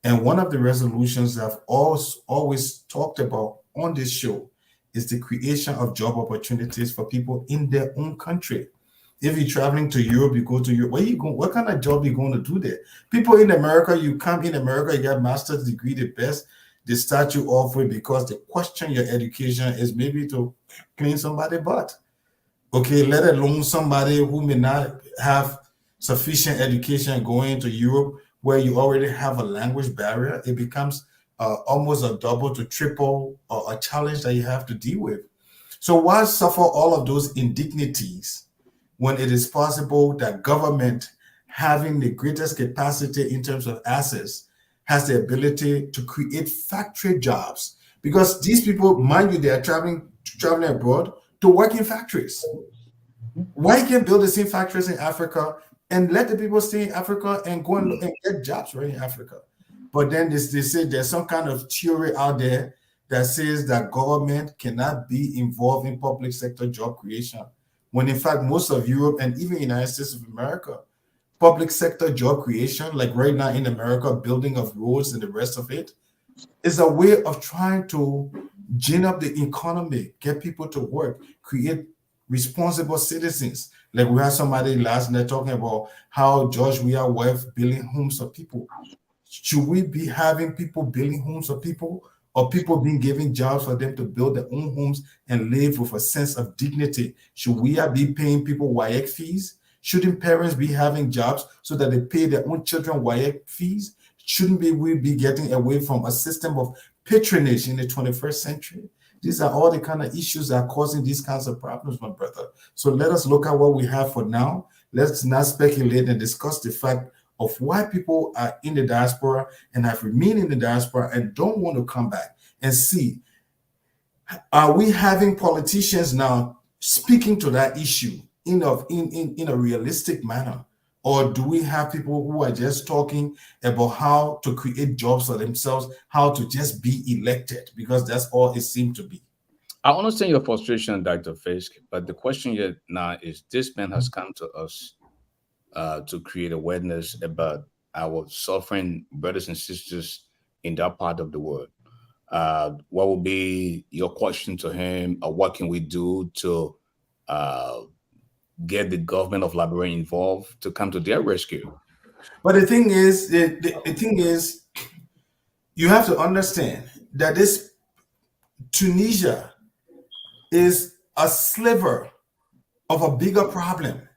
And one of the resolutions I've always talked about on this show is the creation of job opportunities for people in their own country. If you're traveling to Europe, you go to Europe. Where you go? What kind of job you going to do there? People in America, you come in America, you get master's degree, the best. They start you off with because they question your education is maybe to clean somebody's butt. Okay, let alone somebody who may not have sufficient education going to Europe where you already have a language barrier. It becomes almost a double to triple a challenge that you have to deal with. So why suffer all of those indignities when it is possible that government, having the greatest capacity in terms of assets, has the ability to create factory jobs? Because these people, mind you, they are traveling abroad to work in factories. Why can't build the same factories in Africa and let the people stay in Africa and go and get jobs right in Africa? But then they say there's some kind of theory out there that says that government cannot be involved in public sector job creation, when in fact most of Europe and even United States of America, public sector job creation, like right now in America, building of roads and the rest of it, is a way of trying to gin up the economy, get people to work, create responsible citizens. Like we had somebody last night talking about how George Weah West building homes for people. Should we be having people building homes for people, or people being given jobs for them to build their own homes and live with a sense of dignity? Should we be paying people WIAC fees? Shouldn't parents be having jobs so that they pay their own children WIAC fees? Shouldn't we be getting away from a system of patronage in the 21st century? These are all the kind of issues that are causing these kinds of problems, my brother. So let us look at what we have for now. Let's not speculate and discuss the fact of why people are in the diaspora and have remained in the diaspora and don't want to come back, and see, are we having politicians now speaking to that issue in a realistic manner? Or do we have people who are just talking about how to create jobs for themselves, how to just be elected, because that's all it seemed to be? I understand your frustration, Dr. Fisk, but the question here now is, this man has come to us to create awareness about our suffering brothers and sisters in that part of the world. What will be your question to him, or what can we do to get the government of Liberia involved to come to their rescue? But the thing is, you have to understand that this Tunisia is a sliver of a bigger problem.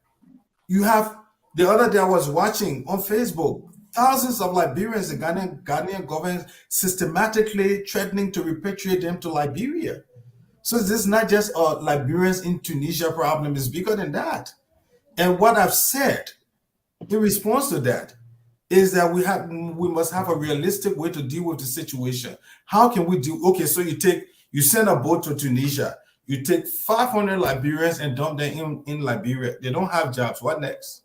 You have, the other day I was watching on Facebook, thousands of Liberians, the Ghanaian government systematically threatening to repatriate them to Liberia. So this is not just a Liberians in Tunisia problem, it's bigger than that. And what I've said in response to that is that we must have a realistic way to deal with the situation. How can we do? Okay, so you send a boat to Tunisia, you take 500 Liberians and dump them in Liberia. They don't have jobs. What next?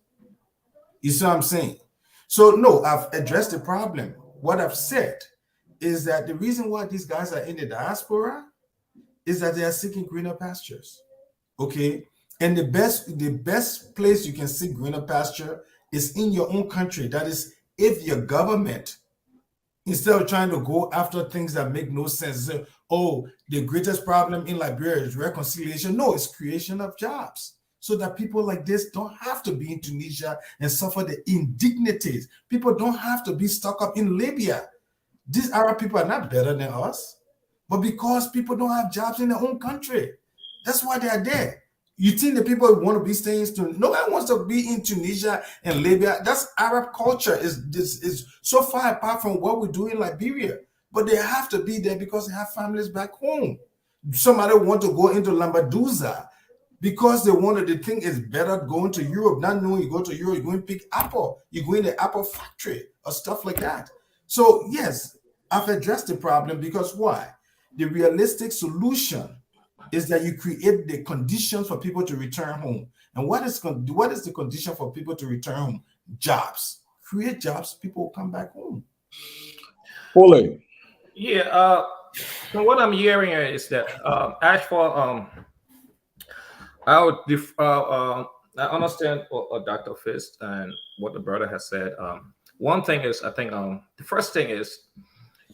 You see what I'm saying? So no, I've addressed the problem. What I've said is that the reason why these guys are in the diaspora is that they are seeking greener pastures. Okay, and the best place you can seek greener pasture is in your own country. That is, if your government, instead of trying to go after things that make no sense, say, oh, the greatest problem in Liberia is reconciliation. No, it's creation of jobs. so that people like this don't have to be in Tunisia and suffer the indignities. People don't have to be stuck up in Libya. These Arab people are not better than us, but because people don't have jobs in their own country, that's why they are there. You think the people want to be staying in Tunisia? Nobody wants to be in Tunisia and Libya. That's Arab culture is so far apart from what we do in Liberia. But they have to be there because they have families back home. Somebody want to go into Lampedusa because they wanted to think it's better going to Europe, not knowing you go to Europe, you're going to pick apple, you go in the apple factory or stuff like that. So yes, I've addressed the problem because why? The realistic solution is that you create the conditions for people to return home. And what is the condition for people to return home? Jobs. Create jobs, people will come back home. Fully. Yeah. So what I'm hearing is that as for I would I understand what Dr. Fist and what the brother has said. One thing is, I think the first thing is,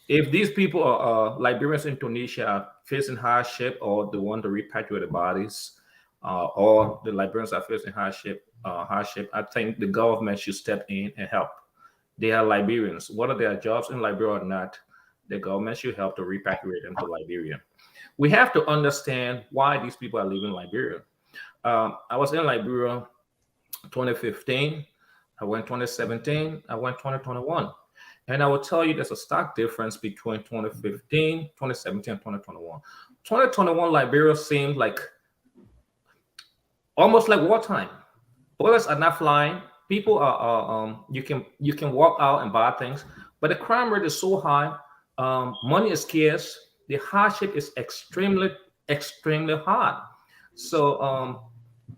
if these people are Liberians in Tunisia are facing hardship or they want to repatriate the bodies, or the Liberians are facing hardship, I think the government should step in and help. They are Liberians, whether they are jobs in Liberia or not. The government should help to repatriate them to Liberia. We have to understand why these people are leaving Liberia. I was in Liberia 2015. I went 2017. I went 2021. And I will tell you there's a stark difference between 2015, 2017, and 2021. 2021, Liberia seemed like almost like wartime. Bullets are not flying. People are you can walk out and buy things, but the crime rate is so high. Money is scarce. The hardship is extremely hard. So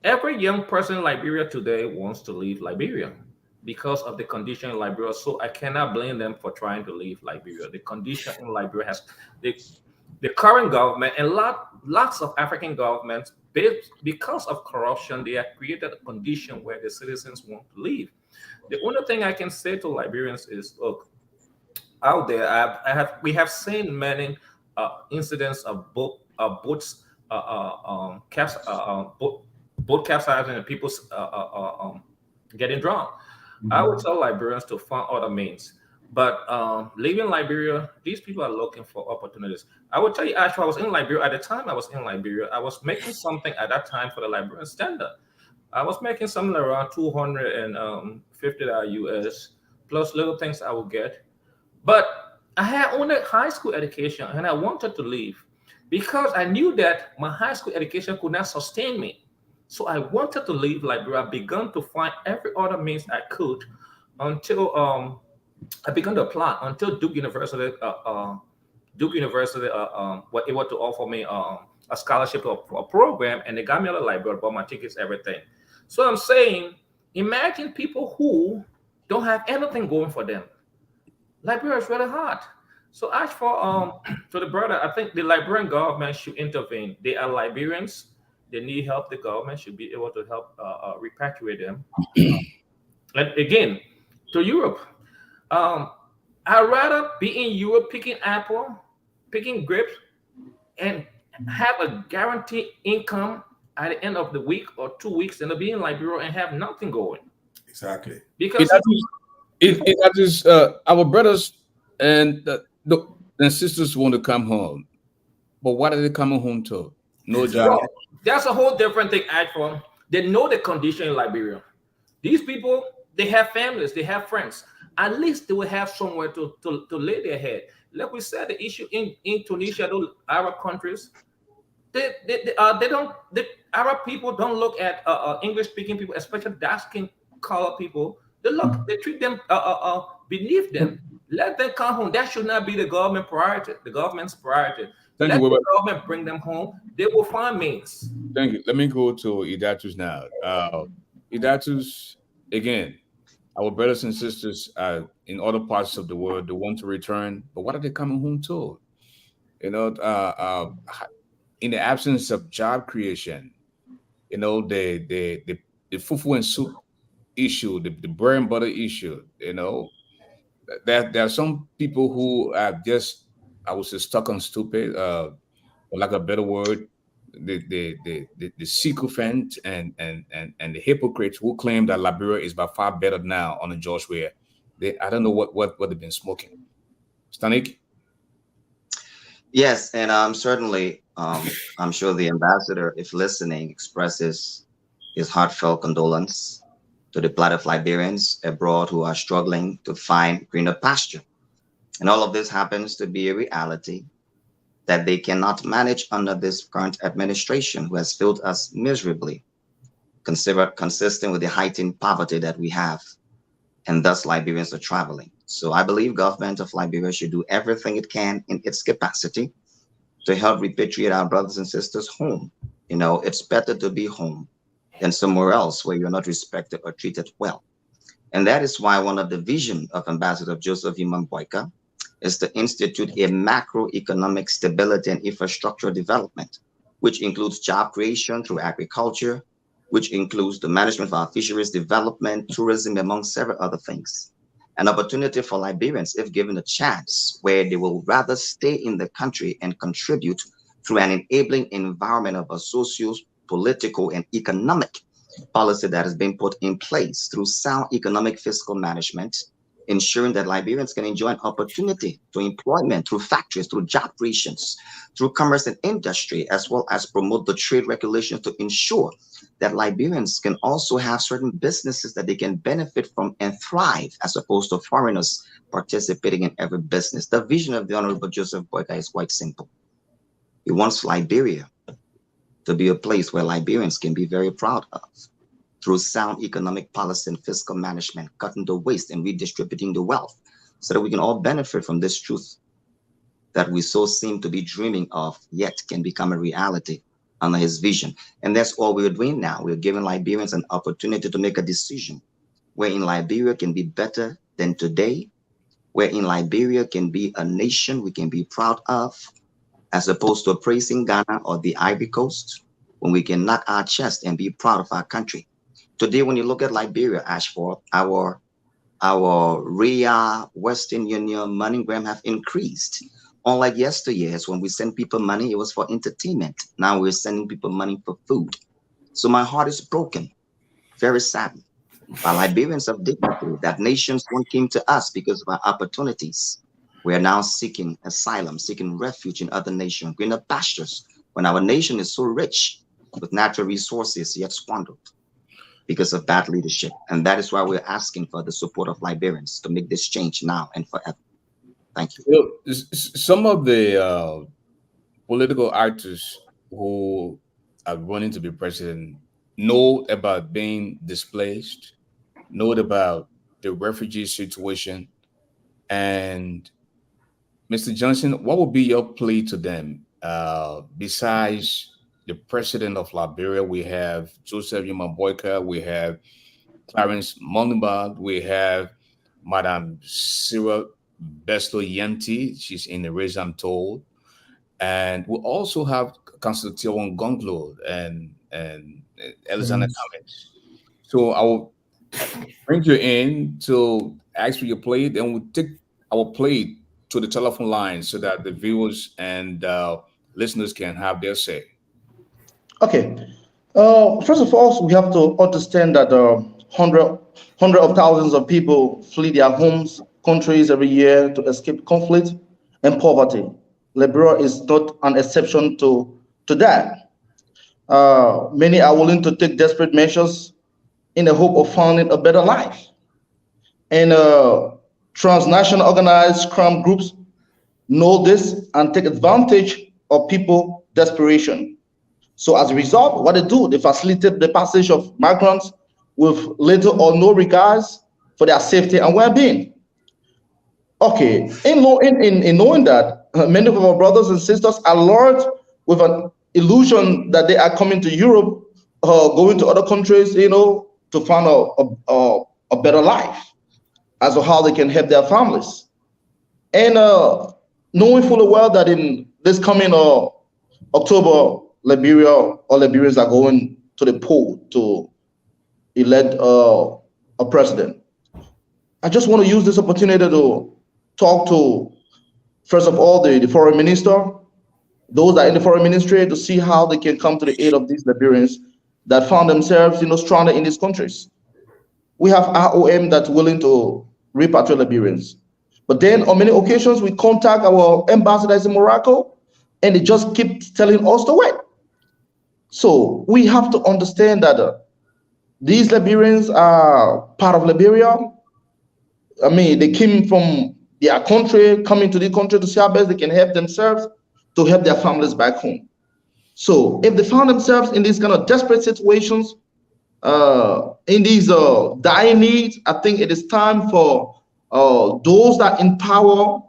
every young person in Liberia today wants to leave Liberia because of the condition in Liberia. So I cannot blame them for trying to leave Liberia. The condition in Liberia has the current government and lots of African governments, because of corruption, they have created a condition where the citizens want to leave. The only thing I can say to Liberians is, look, out there, we have seen many incidents of boats boat capsizing and people getting drowned. I would tell Liberians to find other means. But leaving Liberia, these people are looking for opportunities. I would tell you, actually, I was in Liberia. At the time I was in Liberia, I was making something at that time for the Liberian standard. I was making something around $250 US, plus little things I would get. But I had only high school education and I wanted to leave because I knew that my high school education could not sustain me. So I wanted to leave Liberia. I began to find every other means I could until I began to apply until Duke University were able to offer me a scholarship or a program, and they got me out of Liberia, bought my tickets, everything. So I'm saying, imagine people who don't have anything going for them. Liberia is really hard. So as for to the brother, I think the Liberian government should intervene. They are Liberians. They need help. The government should be able to help repatriate them. And again, to Europe. I'd rather be in Europe picking apple, picking grapes, and have a guaranteed income at the end of the week or 2 weeks than to be in Liberia and have nothing going. Exactly. Because it is our brothers and sisters want to come home, but what are they coming home to? No job. well, that's a whole different thing. Actually, they know the condition in Liberia. These people, they have families, they have friends. At least they will have somewhere to lay their head. Like we said, the issue in Tunisia, those Arab countries, they don't, the Arab people don't look at English speaking people, especially dark skin color people. They treat them beneath them. Let them come home. That should not be the government priority. The government's priority. Let the government bring them home. They will find means. Thank you. Let me go to Idatus now. Idatus, again, our brothers and sisters in other parts of the world, they want to return, but what are they coming home to? You know, in the absence of job creation, you know, the fufu and soup issue, the bread and butter issue, you know, there are some people who are just, I would say, stuck on stupid, for lack of a better word. the sycophant and the hypocrites who claim that Liberia is by far better now on the George Weah. I don't know what they've been smoking. Stanik? Yes, and certainly, I'm sure the ambassador, if listening, expresses his heartfelt condolence to the plight of Liberians abroad who are struggling to find greener pasture. And all of this happens to be a reality that they cannot manage under this current administration, who has failed us miserably, consistent with the heightened poverty that we have, and thus Liberians are traveling. So I believe government of Liberia should do everything it can in its capacity to help repatriate our brothers and sisters home. You know, it's better to be home than somewhere else where you're not respected or treated well. And that is why one of the vision of Ambassador Joseph Boyka is to institute a macroeconomic stability and infrastructure development, which includes job creation through agriculture, which includes the management of our fisheries development, tourism, among several other things. An opportunity for Liberians, if given a chance, where they will rather stay in the country and contribute through an enabling environment of a socio-political and economic policy that has been put in place through sound economic fiscal management, ensuring that Liberians can enjoy an opportunity to employment through factories, through job creations, through commerce and industry, as well as promote the trade regulations to ensure that Liberians can also have certain businesses that they can benefit from and thrive, as opposed to foreigners participating in every business. The vision of the Honorable Joseph Boyka is quite simple. He wants Liberia to be a place where Liberians can be very proud of, through sound economic policy and fiscal management, cutting the waste and redistributing the wealth, so that we can all benefit from this truth that we so seem to be dreaming of, yet can become a reality under his vision. And that's all we're doing now. We're giving Liberians an opportunity to make a decision wherein Liberia can be better than today, wherein Liberia can be a nation we can be proud of, as opposed to praising Ghana or the Ivory Coast, when we can knock our chest and be proud of our country. Today, when you look at Liberia, Ashford, our RIA, Western Union, MoneyGram have increased. Unlike yesteryears, when we send people money, it was for entertainment. Now we're sending people money for food. So my heart is broken, very sad. By Liberians of dignity, that nations once came to us because of our opportunities. We are now seeking asylum, seeking refuge in other nations, greener pastures, when our nation is so rich with natural resources, yet squandered because of bad leadership. And that is why we're asking for the support of Liberians to make this change now and forever. Thank you. You know, some of the political actors who are running to be president know about being displaced, know about the refugee situation. And Mr. Johnson, what would be your plea to them? Besides the president of Liberia, we have Joseph Boyka, we have Clarence Mondenberg, we have Madame Cyril Beslo Yenti, she's in the race, I'm told. And we also have Councillor Tion Gonglo and Alexander Cummings. So I will bring you in to ask for your plea, then we'll take our plea to the telephone line so that the viewers and listeners can have their say. Okay. First of all, we have to understand that hundreds of thousands of people flee their homes, countries every year to escape conflict and poverty. Liberia is not an exception to that. Many are willing to take desperate measures in the hope of finding a better life. And transnational organized crime groups know this and take advantage of people's desperation. So as a result, what they do, they facilitate the passage of migrants with little or no regards for their safety and well-being. Okay, in knowing that, many of our brothers and sisters are lured with an illusion that they are coming to Europe, going to other countries, to find a better life, as to how they can help their families. And knowing fully well that in this coming October, Liberians are going to the poll to elect a president. I just want to use this opportunity to talk to, first of all, the foreign minister, those that are in the foreign ministry to see how they can come to the aid of these Liberians that found themselves, stranded in these countries. We have ROM that's willing to repatriate Liberians. But then on many occasions, we contact our ambassadors in Morocco, and they just keep telling us to wait. So we have to understand that these Liberians are part of Liberia. I mean, they came from their country, coming to the country to see how best they can help themselves, to help their families back home. So if they found themselves in these kind of desperate situations, in these dire needs, I think it is time for those that are in power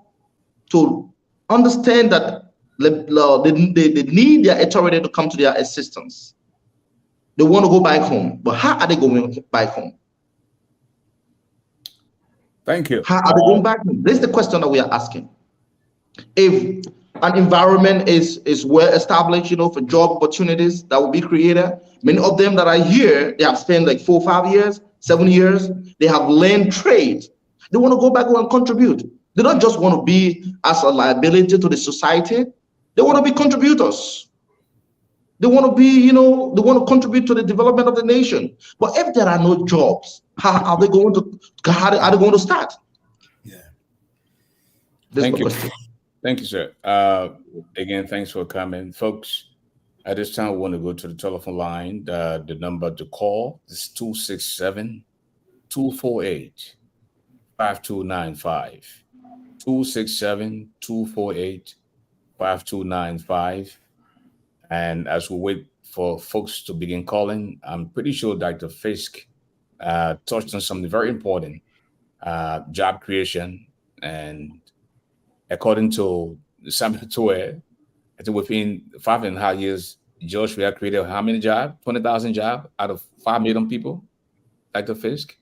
to understand that they need their authority to come to their assistance. They want to go back home, but how are they going back home? Thank you. How are they going back home? This is the question that we are asking. If an environment is well established, for job opportunities that will be created, many of them that are here, they have spent like 4, 5 years, 7 years, they have learned trade. They want to go back home and contribute. They don't just want to be as a liability to the society. They want to be contributors. They want to be, they want to contribute to the development of the nation. But if there are no jobs, how are they going to start? Yeah. Thank you. Thank you, sir. Again, thanks for coming. Folks, at this time, we want to go to the telephone line. The number to call is 267-248-5295. 267-248-5295. And as we wait for folks to begin calling, I'm pretty sure Dr. Fisk touched on something very important, job creation. And according to Samuel Toure, I think within 5.5 years, Joshua created how many jobs? 20,000 jobs out of 5 million people, Dr. Fisk?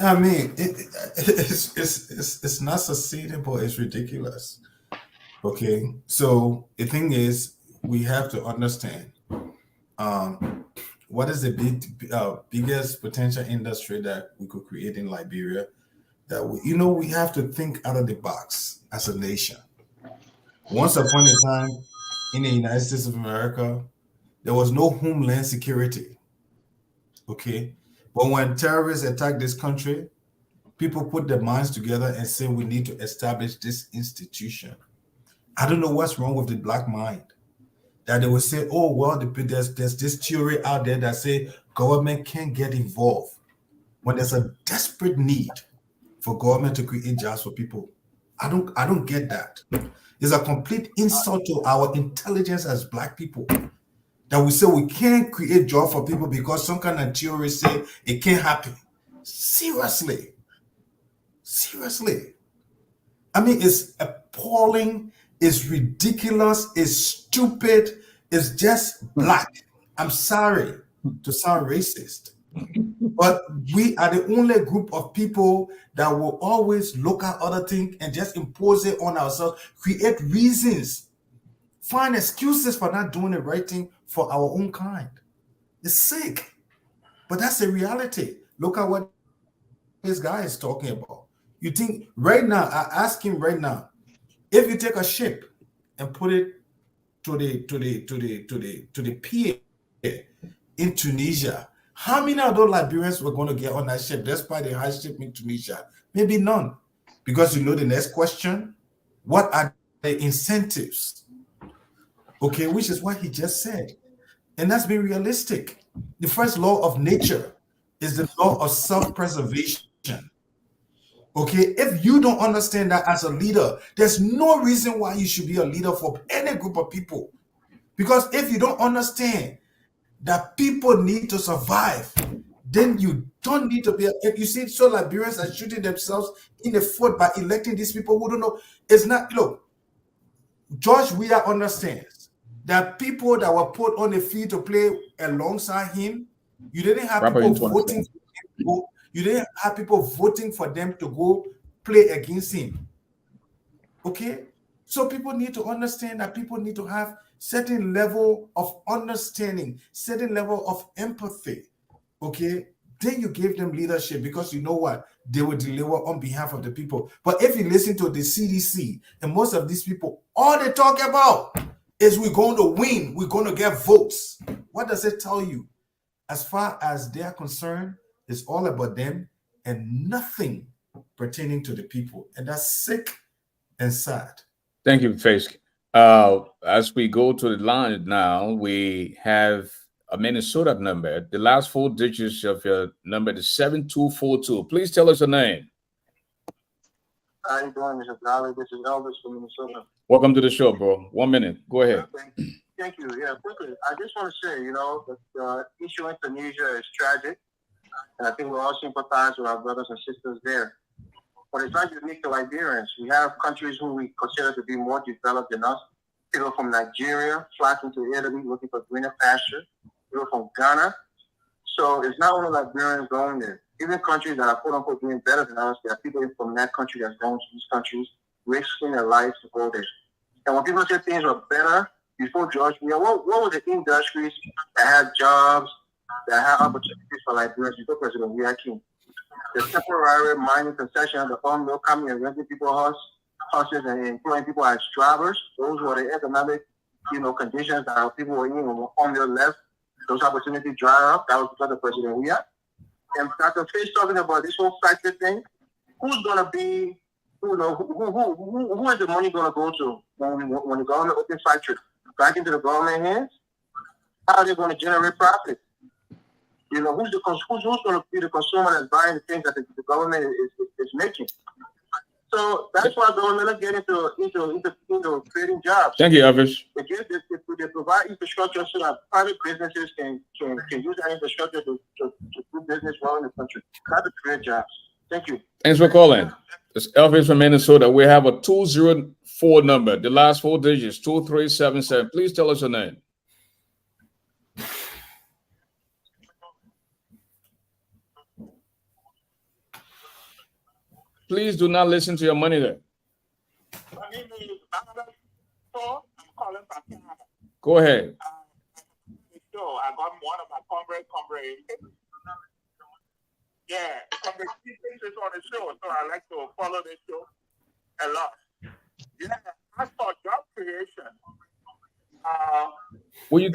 I mean, it's not sustainable. It's ridiculous. Okay, so the thing is, we have to understand what is the biggest potential industry that we could create in Liberia. That we have to think out of the box as a nation. Once upon a time, in the United States of America, there was no homeland security. Okay, but when terrorists attacked this country, people put their minds together and said we need to establish this institution. I don't know what's wrong with the black mind, that they will say, oh, well, there's this theory out there that say government can't get involved when there's a desperate need for government to create jobs for people. I don't get that. It's a complete insult to our intelligence as black people that we say we can't create jobs for people because some kind of theory say it can't happen. Seriously. I mean, it's appalling. It's ridiculous, it's stupid, it's just black. I'm sorry to sound racist, but we are the only group of people that will always look at other things and just impose it on ourselves, create reasons, find excuses for not doing the right thing for our own kind. It's sick, but that's the reality. Look at what this guy is talking about. You think right now, I ask him right now, if you take a ship and put it to the pier in Tunisia, how many of those Liberians were going to get on that ship despite the hardship in Tunisia? Maybe none. Because the next question, what are the incentives? Okay, which is what he just said. And that's being realistic. The first law of nature is the law of self-preservation. Okay, if you don't understand that as a leader, there's no reason why you should be a leader for any group of people. Because if you don't understand that people need to survive, then you don't need to be. If you see, so Liberians are shooting themselves in the foot by electing these people who don't know. It's not, look, George Weah understands that people that were put on the field to play alongside him, you didn't have people voting for him. You didn't have people voting for them to go play against him. Okay? So people need to understand that people need to have certain level of understanding, certain level of empathy. Okay? then you give them leadership, because you know what? They will deliver on behalf of the people. But if you listen to the CDC and most of these people, all they talk about is we're going to win, we're going to get votes. What does it tell you? As far as they are concerned, it's all about them and nothing pertaining to the people. And that's sick and sad. Thank you, Fisk. As we go to the line now, we have a Minnesota number. The last 4 digits of your number is 7242. Please tell us your name. How you doing, Mr. Garley? This is Elvis from Minnesota. Welcome to the show, bro. 1 minute. Go ahead. Thank you. Yeah, quickly. I just want to say, that the issue in Tunisia is tragic. And I think we all sympathize with our brothers and sisters there. But it's not unique to Liberians. We have countries who we consider to be more developed than us. People from Nigeria flocking to Italy looking for greener pasture. People from Ghana. So it's not only Liberians going there. Even countries that are quote unquote doing better than us, there are people from that country that's going to these countries, risking their lives to go there. And when people say things were better before George, what were the industries that had jobs, that had opportunities for Liberians before President Weah came? The temporary mining concession of the farm mill coming and renting people houses and employing people as drivers. Those were the economic, conditions that people were in when the farm mill left. Those opportunities dry up. That was because of President Weah. And Dr. Fish talking about this whole factory thing. Who's gonna be, who is the money gonna go to when the government opens factory? Back into the government hands? How are they gonna generate profit? Who's gonna be the consumer that's buying the things that the government is making? So that's why government get into creating jobs. Thank you, Elvis. They provide infrastructure so that private businesses can use that infrastructure to do business well in the country. Not to create jobs. Thank you. Thanks for calling. It's Elvis from Minnesota. We have a 204 number. The last 4 digits, 2377. Please tell us your name. Please do not listen to your money there. My name is I'm calling from Canada. Go ahead. I got one of my comrades. Yeah, comrade is on the show, so I like to follow the show a lot. Yeah, as for job creation, Will you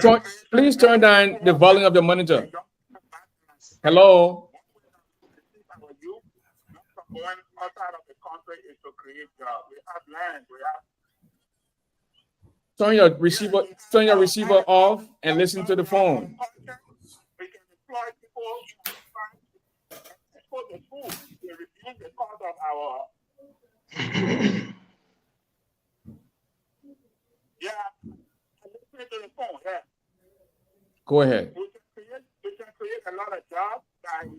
please turn down the volume of your monitor? Hello? Going outside of the country is to create jobs. We have land, we have. Turn your receiver off and listen to the phone. We can employ people, export the food, we reduce the cost of our. Yeah, listen to the phone. Yeah. Go ahead. We can create a lot of jobs by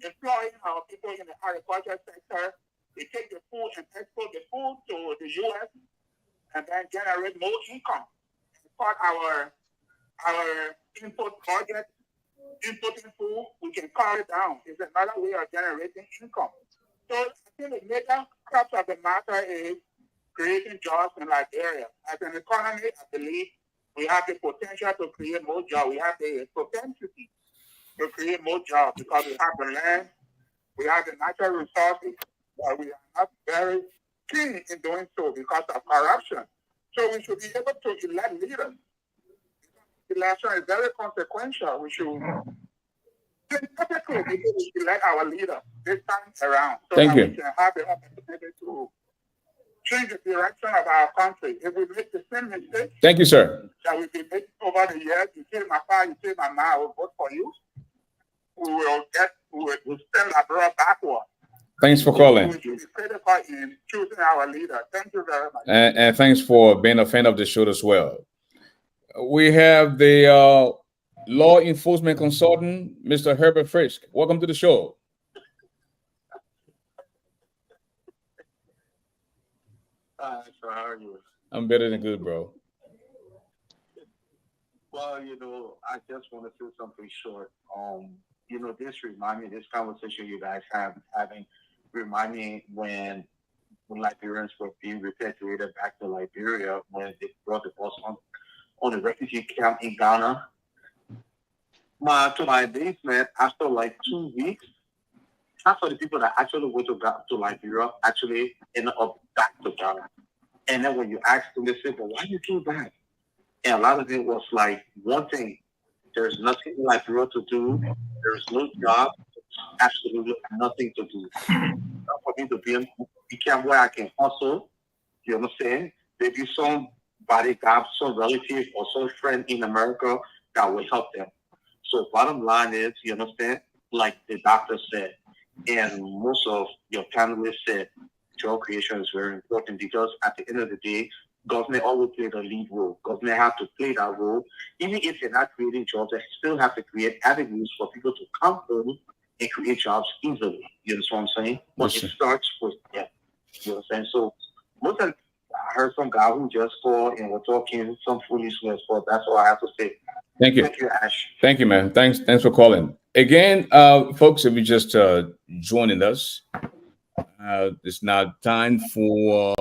employing our people in the agriculture sector. We take the food and export the food to the U.S. and then generate more income. Part our input budget, importing food, we can cut it down. It's another way of generating income. So I think the major crux of the matter is creating jobs in Liberia. As an economy, I believe we have the potential to create more jobs. We have the propensity to create more jobs because we have the land, we have the natural resources, but we are not very keen in doing so because of corruption. So we should be able to elect leaders. Election is very consequential. We should typically elect our leader this time around so Thank that you. we can have the opportunity to change the direction of our country. If we make the same mistakes Thank you, sir. that we've been making over the years, you say my father, you say my mom, I will vote for you. We will send our brother backward. Thanks for calling. We should be critical in choosing our leader. Thank you very much. And thanks for being a fan of the show as well. We have the law enforcement consultant, Mr. Herbert Frisk. Welcome to the show. So how are you? I'm better than good, bro. Well, I just want to say something short. This conversation you guys having remind me when Liberians were being repatriated back to Liberia when they brought the bus on the refugee camp in Ghana. my basement after like 2 weeks. Half of the people that actually went to Liberia actually ended up back to Ghana. And then when you ask them, they say, "But why you came back?" And a lot of it was like one thing: there's nothing in Liberia to do. There's no job. Absolutely nothing to do. Not for me to be in camp where I can hustle. You understand? Maybe somebody got some relative or some friend in America that will help them. So bottom line is, you understand, like the doctor said, and most of your panelists said, job creation is very important because at the end of the day, government always play the lead role. Government have to play that role. Even if they're not creating jobs, they still have to create avenues for people to come home and create jobs easily. You understand what I'm saying? But it starts with them. You understand? So most of I heard some guy who just called and was talking some foolishness, but that's all I have to say. Thank you. Thank you, Ash. Thank you, man. Thanks for calling. Again, folks, if you just joining us, it's now time for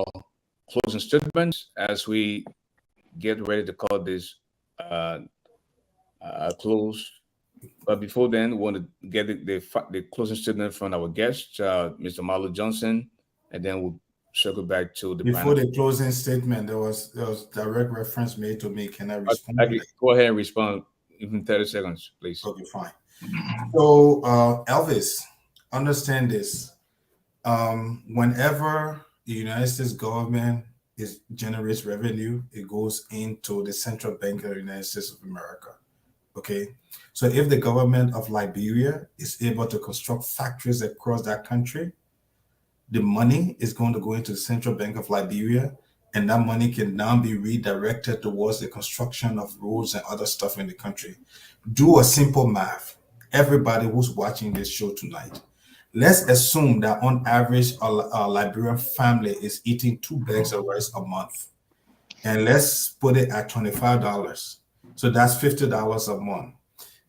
closing statements as we get ready to call this close. But before then, we want to get the closing statement from our guest, Mr. Marlo Johnson, and then we'll circle back to the Before panel. the closing statement, there was direct reference made to me. Can I respond? Go ahead and respond in 30 seconds, please. Okay, fine. So, Elvis, understand this. Whenever the United States government generates revenue, it goes into the central bank of the United States of America. Okay, so if the government of Liberia is able to construct factories across that country, the money is going to go into the Central Bank of Liberia, and that money can now be redirected towards the construction of roads and other stuff in the country. Do a simple math. Everybody who's watching this show tonight, let's assume that on average, a Liberian family is eating 2 bags of rice a month. And let's put it at $25. So that's $50 a month.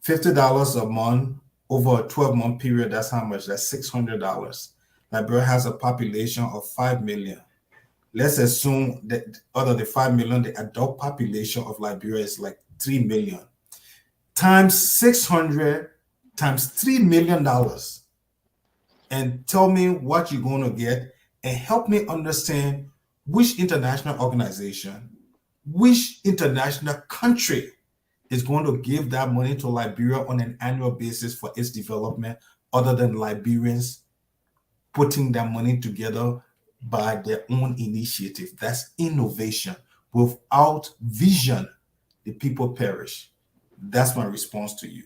$50 a month over a 12-month period, that's how much? That's $600. Liberia has a population of 5 million. Let's assume that out of the 5 million, the adult population of Liberia is like 3 million. Times 600 times $3 million. And tell me what you're going to get and help me understand which international organization, which international country is going to give that money to Liberia on an annual basis for its development other than Liberians putting that money together by their own initiative. That's innovation. Without vision, the people perish. That's my response to you.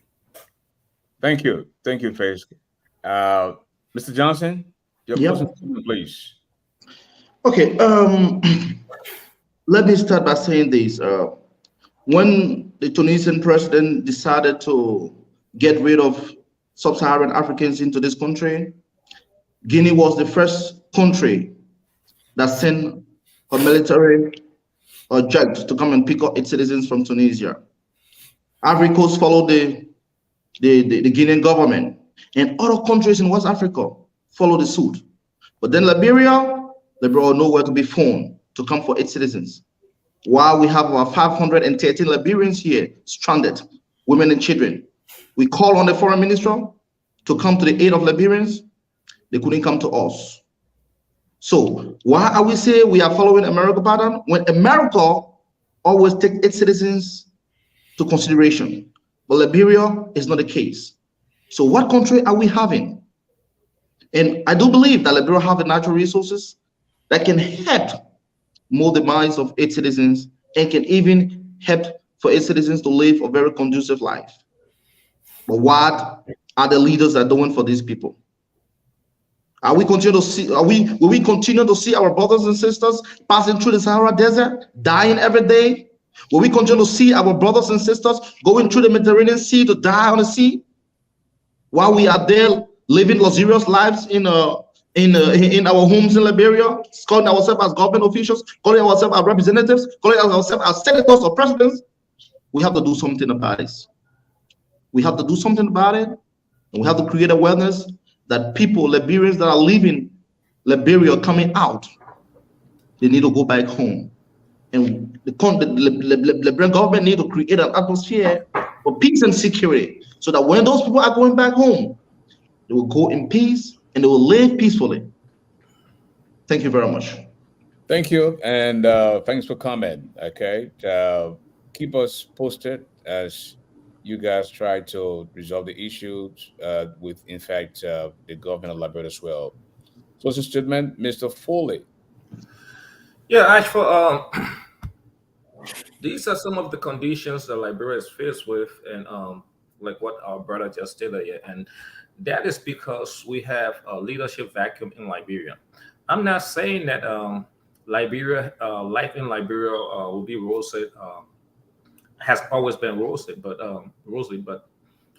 Thank you. Thank you, Faith. Mr. Johnson, your closing statement, please. Okay. Let me start by saying this. When the Tunisian president decided to get rid of sub-Saharan Africans into this country, Guinea was the first country that sent a military jet to come and pick up its citizens from Tunisia. Ivory Coast followed the Guinean government, and other countries in West Africa followed the suit. But then Liberia nowhere to be found to come for its citizens. While we have about 513 Liberians here stranded, women and children. We call on the foreign minister to come to the aid of Liberians. They couldn't come to us. So why are we saying we are following America pattern when America always takes its citizens to consideration? But Liberia is not the case. So what country are we having? And I do believe that Liberia have the natural resources that can help mold the minds of its citizens and can even help for its citizens to live a very conducive life. But what are the leaders are doing for these people? Will we continue to see our brothers and sisters passing through the Sahara Desert, dying every day? Will we continue to see our brothers and sisters going through the Mediterranean Sea to die on the sea? While we are there living luxurious lives in our homes in Liberia, calling ourselves as government officials, calling ourselves as representatives, calling ourselves as senators or presidents, we have to do something about this. We have to do something about it, and we have to create awareness that people, Liberians that are leaving Liberia, coming out, they need to go back home. And the Liberian government need to create an atmosphere for peace and security, so that when those people are going back home, they will go in peace and they will live peacefully. Thank you very much. Thank you, and thanks for comment. Okay, keep us posted as you guys try to resolve the issues with, in fact, the government of Liberia as well. So, it's a statement, Mr. Foley. Yeah, actually, these are some of the conditions that Liberia is faced with, and like what our brother just stated here, and that is because we have a leadership vacuum in Liberia. I'm not saying that Liberia, life in Liberia will be rosy, has always been rosy, but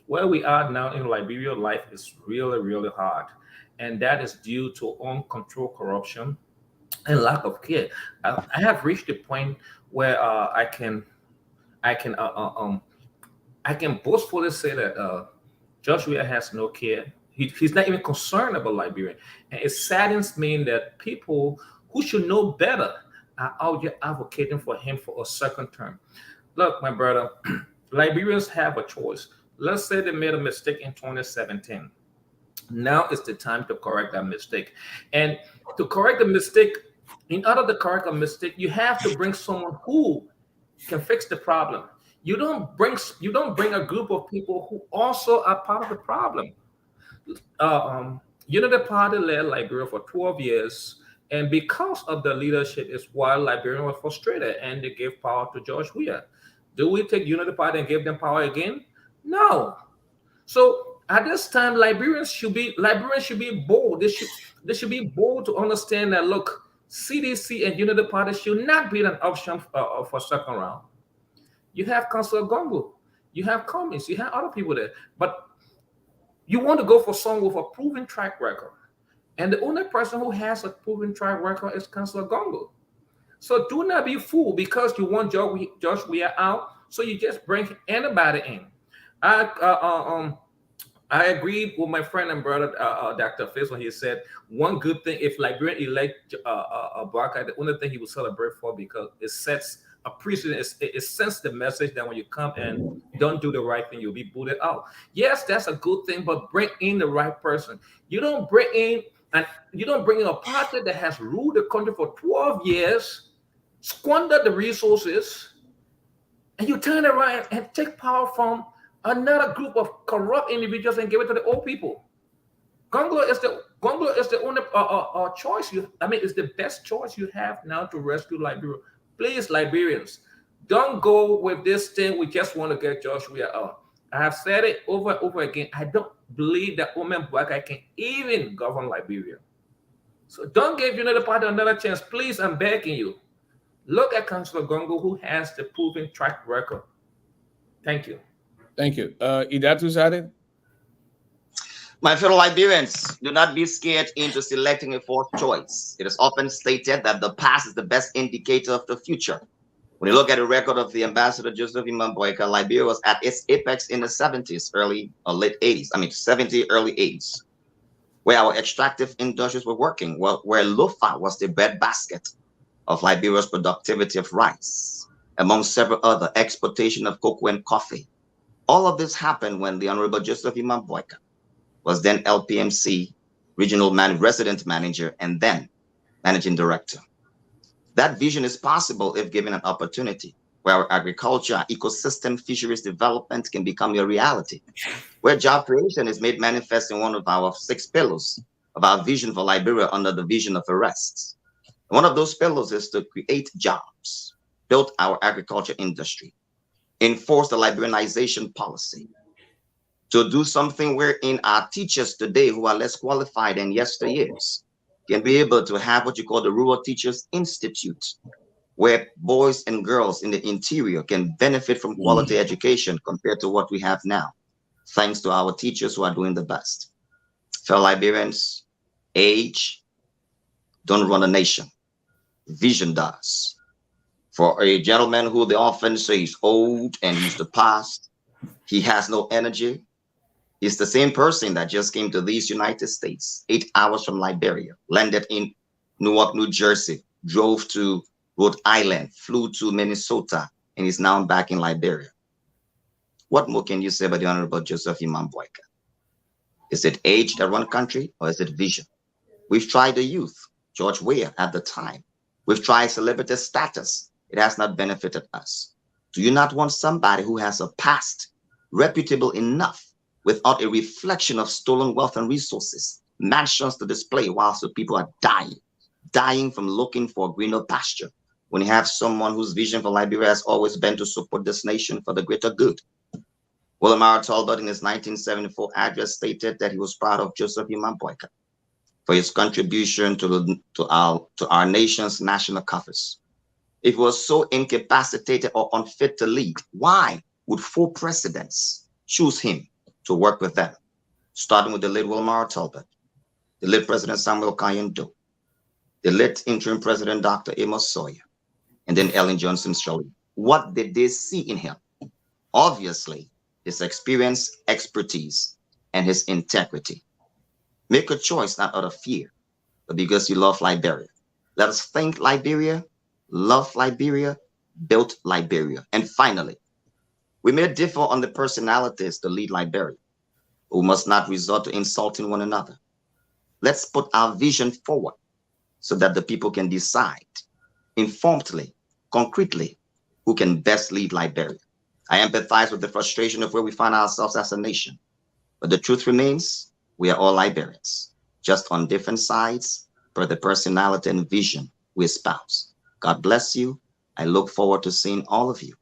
where we are now in Liberia, life is really, really hard, and that is due to uncontrolled corruption and lack of care. I have reached a point where I can I can boastfully say that Joshua has no care. He's not even concerned about Liberia, and it saddens me that people who should know better are out there advocating for him for a second term. Look, my brother, Liberians have a choice. Let's say they made a mistake in 2017. Now is the time to correct that mistake. And to correct the mistake, in order to correct a mistake, you have to bring someone who can fix the problem. You don't bring a group of people who also are part of the problem. The party led Liberia for 12 years, and because of the leadership is why Liberians were frustrated and they gave power to George Weah. Do we take Unity Party and give them power again? No. So at this time, Liberians should be bold. They should be bold to understand that, look, CDC and Unity Party should not be an option for second round. You have Councillor Gongo, you have Cummings, you have other people there, but you want to go for someone with a proven track record. And the only person who has a proven track record is Councillor Gongo. So do not be fooled because you want Josh Weah out, so you just bring anybody in. I agreed with my friend and brother, Dr. Fitz, when he said one good thing, if Liberian elect Barker, the only thing he would celebrate for, because it sets a precedent, it sends the message that when you come and don't do the right thing, you'll be booted out. Yes, that's a good thing, but bring in the right person. You don't bring in a party that has ruled the country for 12 years, squandered the resources, and you turn around and take power from another group of corrupt individuals and give it to the old people. Gongo is the only choice it's the best choice you have now to rescue Liberia. Please, Liberians, don't go with this thing. We just want to get Joshua out. I have said it over and over again. I don't believe that Omen Bwaka can even govern Liberia. So don't give United Party another chance. Please, I'm begging you. Look at Councillor Gongo, who has the proven track record. Thank you. Thank you. Idatu Zade? My fellow Liberians, do not be scared into selecting a fourth choice. It is often stated that the past is the best indicator of the future. When you look at the record of the Ambassador Joseph Imamboyka, Liberia was at its apex in the 70s, early or late 80s. 70, early 80s, where our extractive industries were working, where Lofa was the breadbasket of Liberia's productivity of rice, among several other exportation of cocoa and coffee. All of this happened when the Honorable Joseph Imamboyka was then LPMC regional resident manager and then managing director. That vision is possible if given an opportunity, where our agriculture, ecosystem, fisheries development can become a reality, where job creation is made manifest in one of our 6 pillars of our vision for Liberia under the vision of arrests. One of those pillars is to create jobs, build our agriculture industry, enforce the Liberianization policy, to do something wherein our teachers today who are less qualified than yesteryears can be able to have what you call the Rural Teachers Institute, where boys and girls in the interior can benefit from quality education compared to what we have now, thanks to our teachers who are doing the best. Fellow Liberians, age don't run a nation. Vision does. For a gentleman who they often say he's old and he's the past, he has no energy. He's the same person that just came to these United States, 8 hours from Liberia, landed in Newark, New Jersey, drove to Rhode Island, flew to Minnesota, and is now back in Liberia. What more can you say about the Honorable Joseph Imam Boyka? Is it age that run country, or is it vision? We've tried the youth, George Weah at the time. We've tried celebrity status. It has not benefited us. Do you not want somebody who has a past reputable enough without a reflection of stolen wealth and resources, mansions to display whilst the people are dying from looking for greener pasture, when you have someone whose vision for Liberia has always been to support this nation for the greater good? William R. Talbot in his 1974 address stated that he was proud of Joseph Imam Boyka for his contribution to our nation's national coffers. If he was so incapacitated or unfit to lead, why would 4 presidents choose him to work with them? Starting with the late William R. Talbot, the late President Samuel Kayendo, the late interim President Dr. Amos Sawyer, and then Ellen Johnson Sirleaf. What did they see in him? Obviously, his experience, expertise, and his integrity. Make a choice not out of fear, but because you love Liberia. Let us think Liberia, love Liberia, build Liberia. And finally, we may differ on the personalities to lead Liberia, but we must not resort to insulting one another. Let's put our vision forward so that the people can decide informedly, concretely, who can best lead Liberia. I empathize with the frustration of where we find ourselves as a nation, but the truth remains, we are all Liberians, just on different sides per the personality and vision we espouse. God bless you. I look forward to seeing all of you,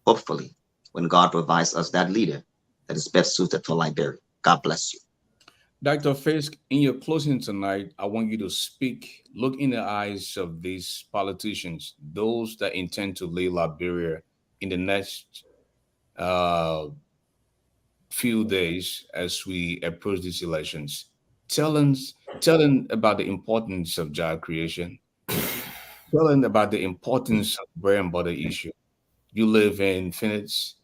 hopefully, when God provides us that leader that is best suited for Liberia. God bless you. Dr. Fisk, in your closing tonight, I want you to speak, look in the eyes of these politicians, those that intend to lead Liberia in the next few days as we approach these elections. Tell them about the importance of job creation. Tell them about the importance of bread and butter issue. You live in Phoenix.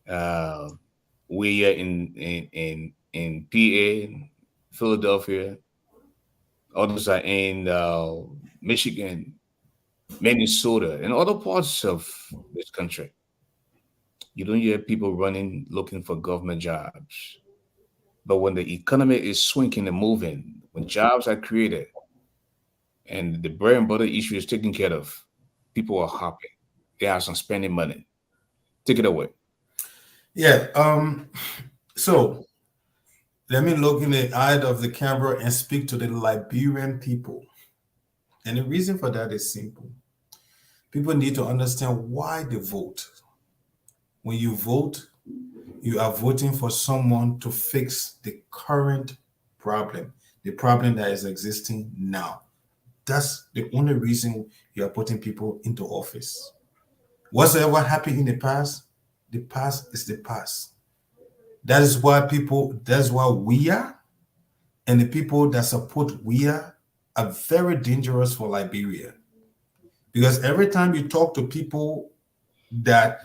We are in PA, Philadelphia. Others are in Michigan, Minnesota, and other parts of this country. You don't hear people running looking for government jobs. But when the economy is swinging and moving, when jobs are created and the bread and butter issue is taken care of, people are happy. They have some spending money. Take it away. Yeah. So let me look in the eye of the camera and speak to the Liberian people. And the reason for that is simple. People need to understand why they vote. When you vote, you are voting for someone to fix the current problem, the problem that is existing now. That's the only reason you are putting people into office. Whatsoever happened in the past is the past. That's why we are, and the people that support we are very dangerous for Liberia. Because every time you talk to people that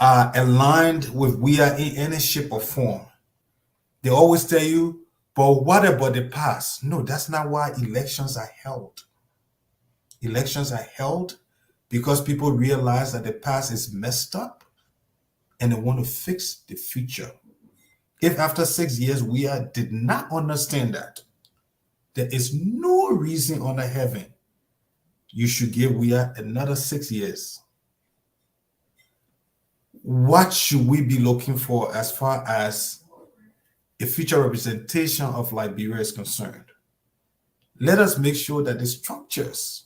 are aligned with we are in any shape or form, they always tell you, but what about the past? No, that's not why elections are held. Elections are held because people realize that the past is messed up and they want to fix the future. If after 6 years we did not understand that, there is no reason under heaven you should give we another 6 years. What should we be looking for as far as a future representation of Liberia is concerned? Let us make sure that the structures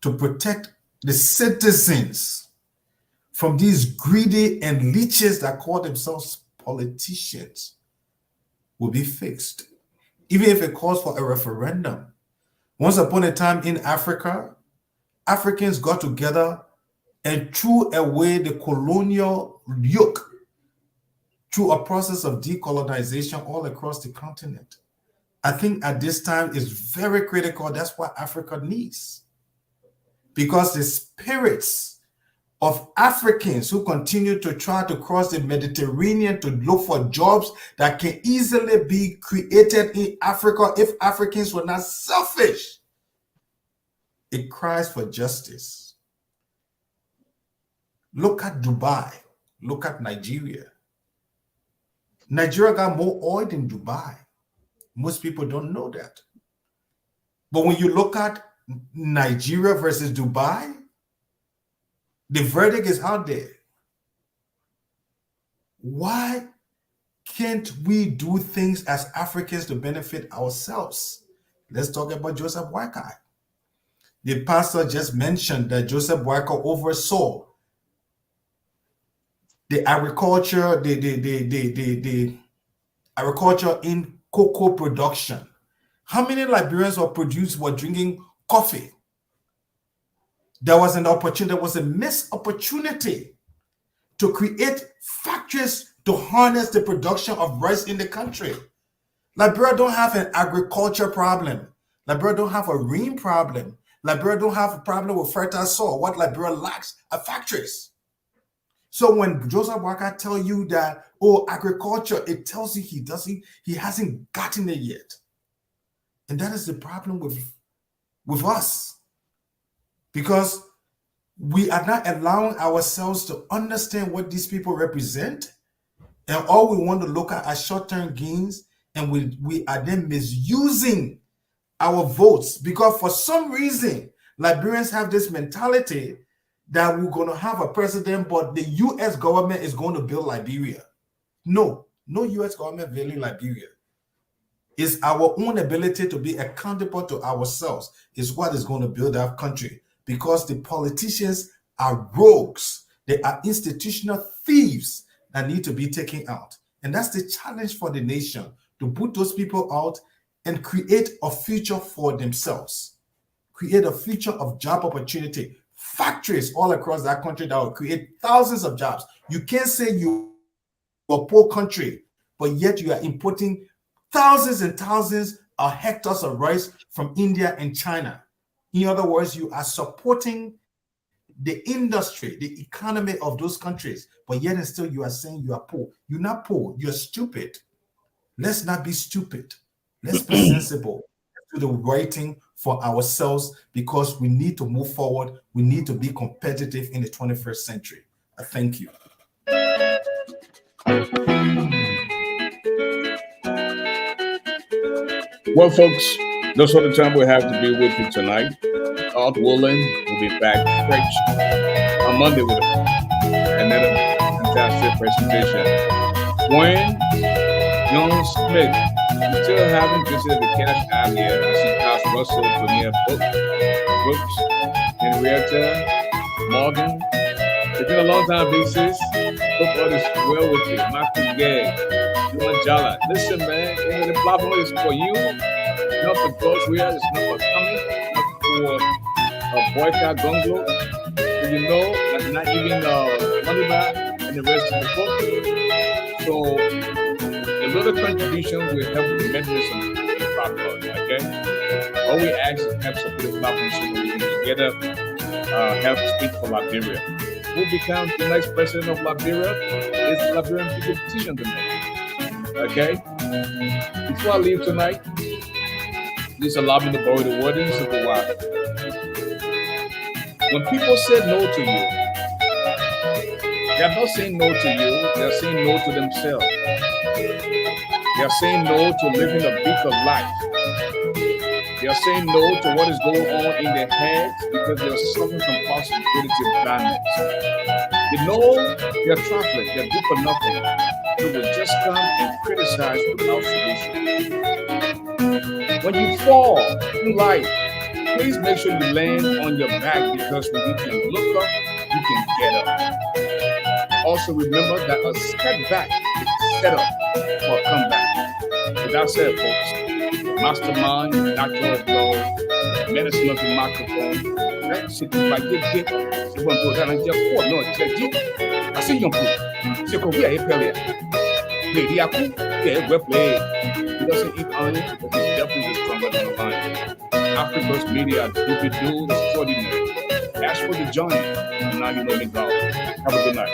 to protect the citizens from these greedy and leeches that call themselves politicians will be fixed. Even if it calls for a referendum. Once upon a time in Africa, Africans got together and threw away the colonial yoke through a process of decolonization all across the continent. I think at this time is very critical. That's what Africa needs. Because the spirits of Africans who continue to try to cross the Mediterranean to look for jobs that can easily be created in Africa if Africans were not selfish. It cries for justice. Look at Dubai. Look at Nigeria. Nigeria got more oil than Dubai. Most people don't know that. But when you look at Nigeria versus Dubai, the verdict is out there. Why can't we do things as Africans to benefit ourselves? Let's talk about Joseph Boakai. The pastor just mentioned that Joseph Boakai oversaw the agriculture, the agriculture in cocoa production. How many Liberians were drinking coffee? There was an opportunity, there was a missed opportunity to create factories to harness the production of rice in the country. Liberia don't have an agriculture problem. Liberia don't have a rain problem. Liberia don't have a problem with fertile soil. What Liberia lacks are factories. So when Joseph Boakai tell you that, oh, agriculture, it tells you he hasn't gotten it yet. And that is the problem with us. Because we are not allowing ourselves to understand what these people represent. And all we want to look at are short-term gains. And we are then misusing our votes. Because for some reason, Liberians have this mentality that we're going to have a president, but the U.S. government is going to build Liberia. No U.S. government building Liberia. It's our own ability to be accountable to ourselves is what is going to build our country. Because the politicians are rogues. They are institutional thieves that need to be taken out. And that's the challenge for the nation, to put those people out and create a future for themselves. Create a future of job opportunity. Factories all across that country that will create thousands of jobs. You can't say you're a poor country, but yet you are importing thousands and thousands of hectares of rice from India and China. In other words, you are supporting the industry, the economy of those countries, but yet and still you are saying you are poor. You're not poor, you're stupid. Let's not be stupid. Let's be sensible. Let's do the right thing for ourselves, because we need to move forward. We need to be competitive in the 21st century. I thank you. Well, folks, that's all the time we have to be with you tonight. God willing, we'll be back fresh on Monday with another fantastic presentation. When Young Smith, you still haven't visited the Cash App yet. I see Cash Russell, Tonia Brooks, Henrietta, Morgan. It's been a long time, big sis. Hope all is well with you. Matthew Gay, Juan Jala. Listen, man, the platform is for you. Not for those we are, it's not for coming, not for Boyka Gonglo. So you know, that's not even money back and the rest of the book. So a little contribution will help tremendously on the platform, okay? All we ask is help support the platform so we can together help speak for Liberia. Who becomes the next president of Liberia is the Liberian people decision to make. Okay? Before I leave tonight, please allow me to borrow the wordings of the word. When people say no to you, they are not saying no to you, they are saying no to themselves. They are saying no to living a better life. They are saying no to what is going on in their heads because they are suffering from possibility blindness. They know they are trifling, they are good for nothing. They will just come and criticize without solution. When you fall in life, please make sure you land on your back, because when you can look up, you can get up. Also remember that a setback is set up for a comeback. With that said, folks, mastermind, doctor of law, medicine of the microphone, c'est pas get c'est bon pour ça dire quoi non c'est dit assez yon pour c'est qu'on vient épeler mais il y a coup que we play he doesn't eat onion but he's definitely stronger than the lion. Africa's media do extraordinary. ASHFORD the journey, and now you know me, God. Have a good night.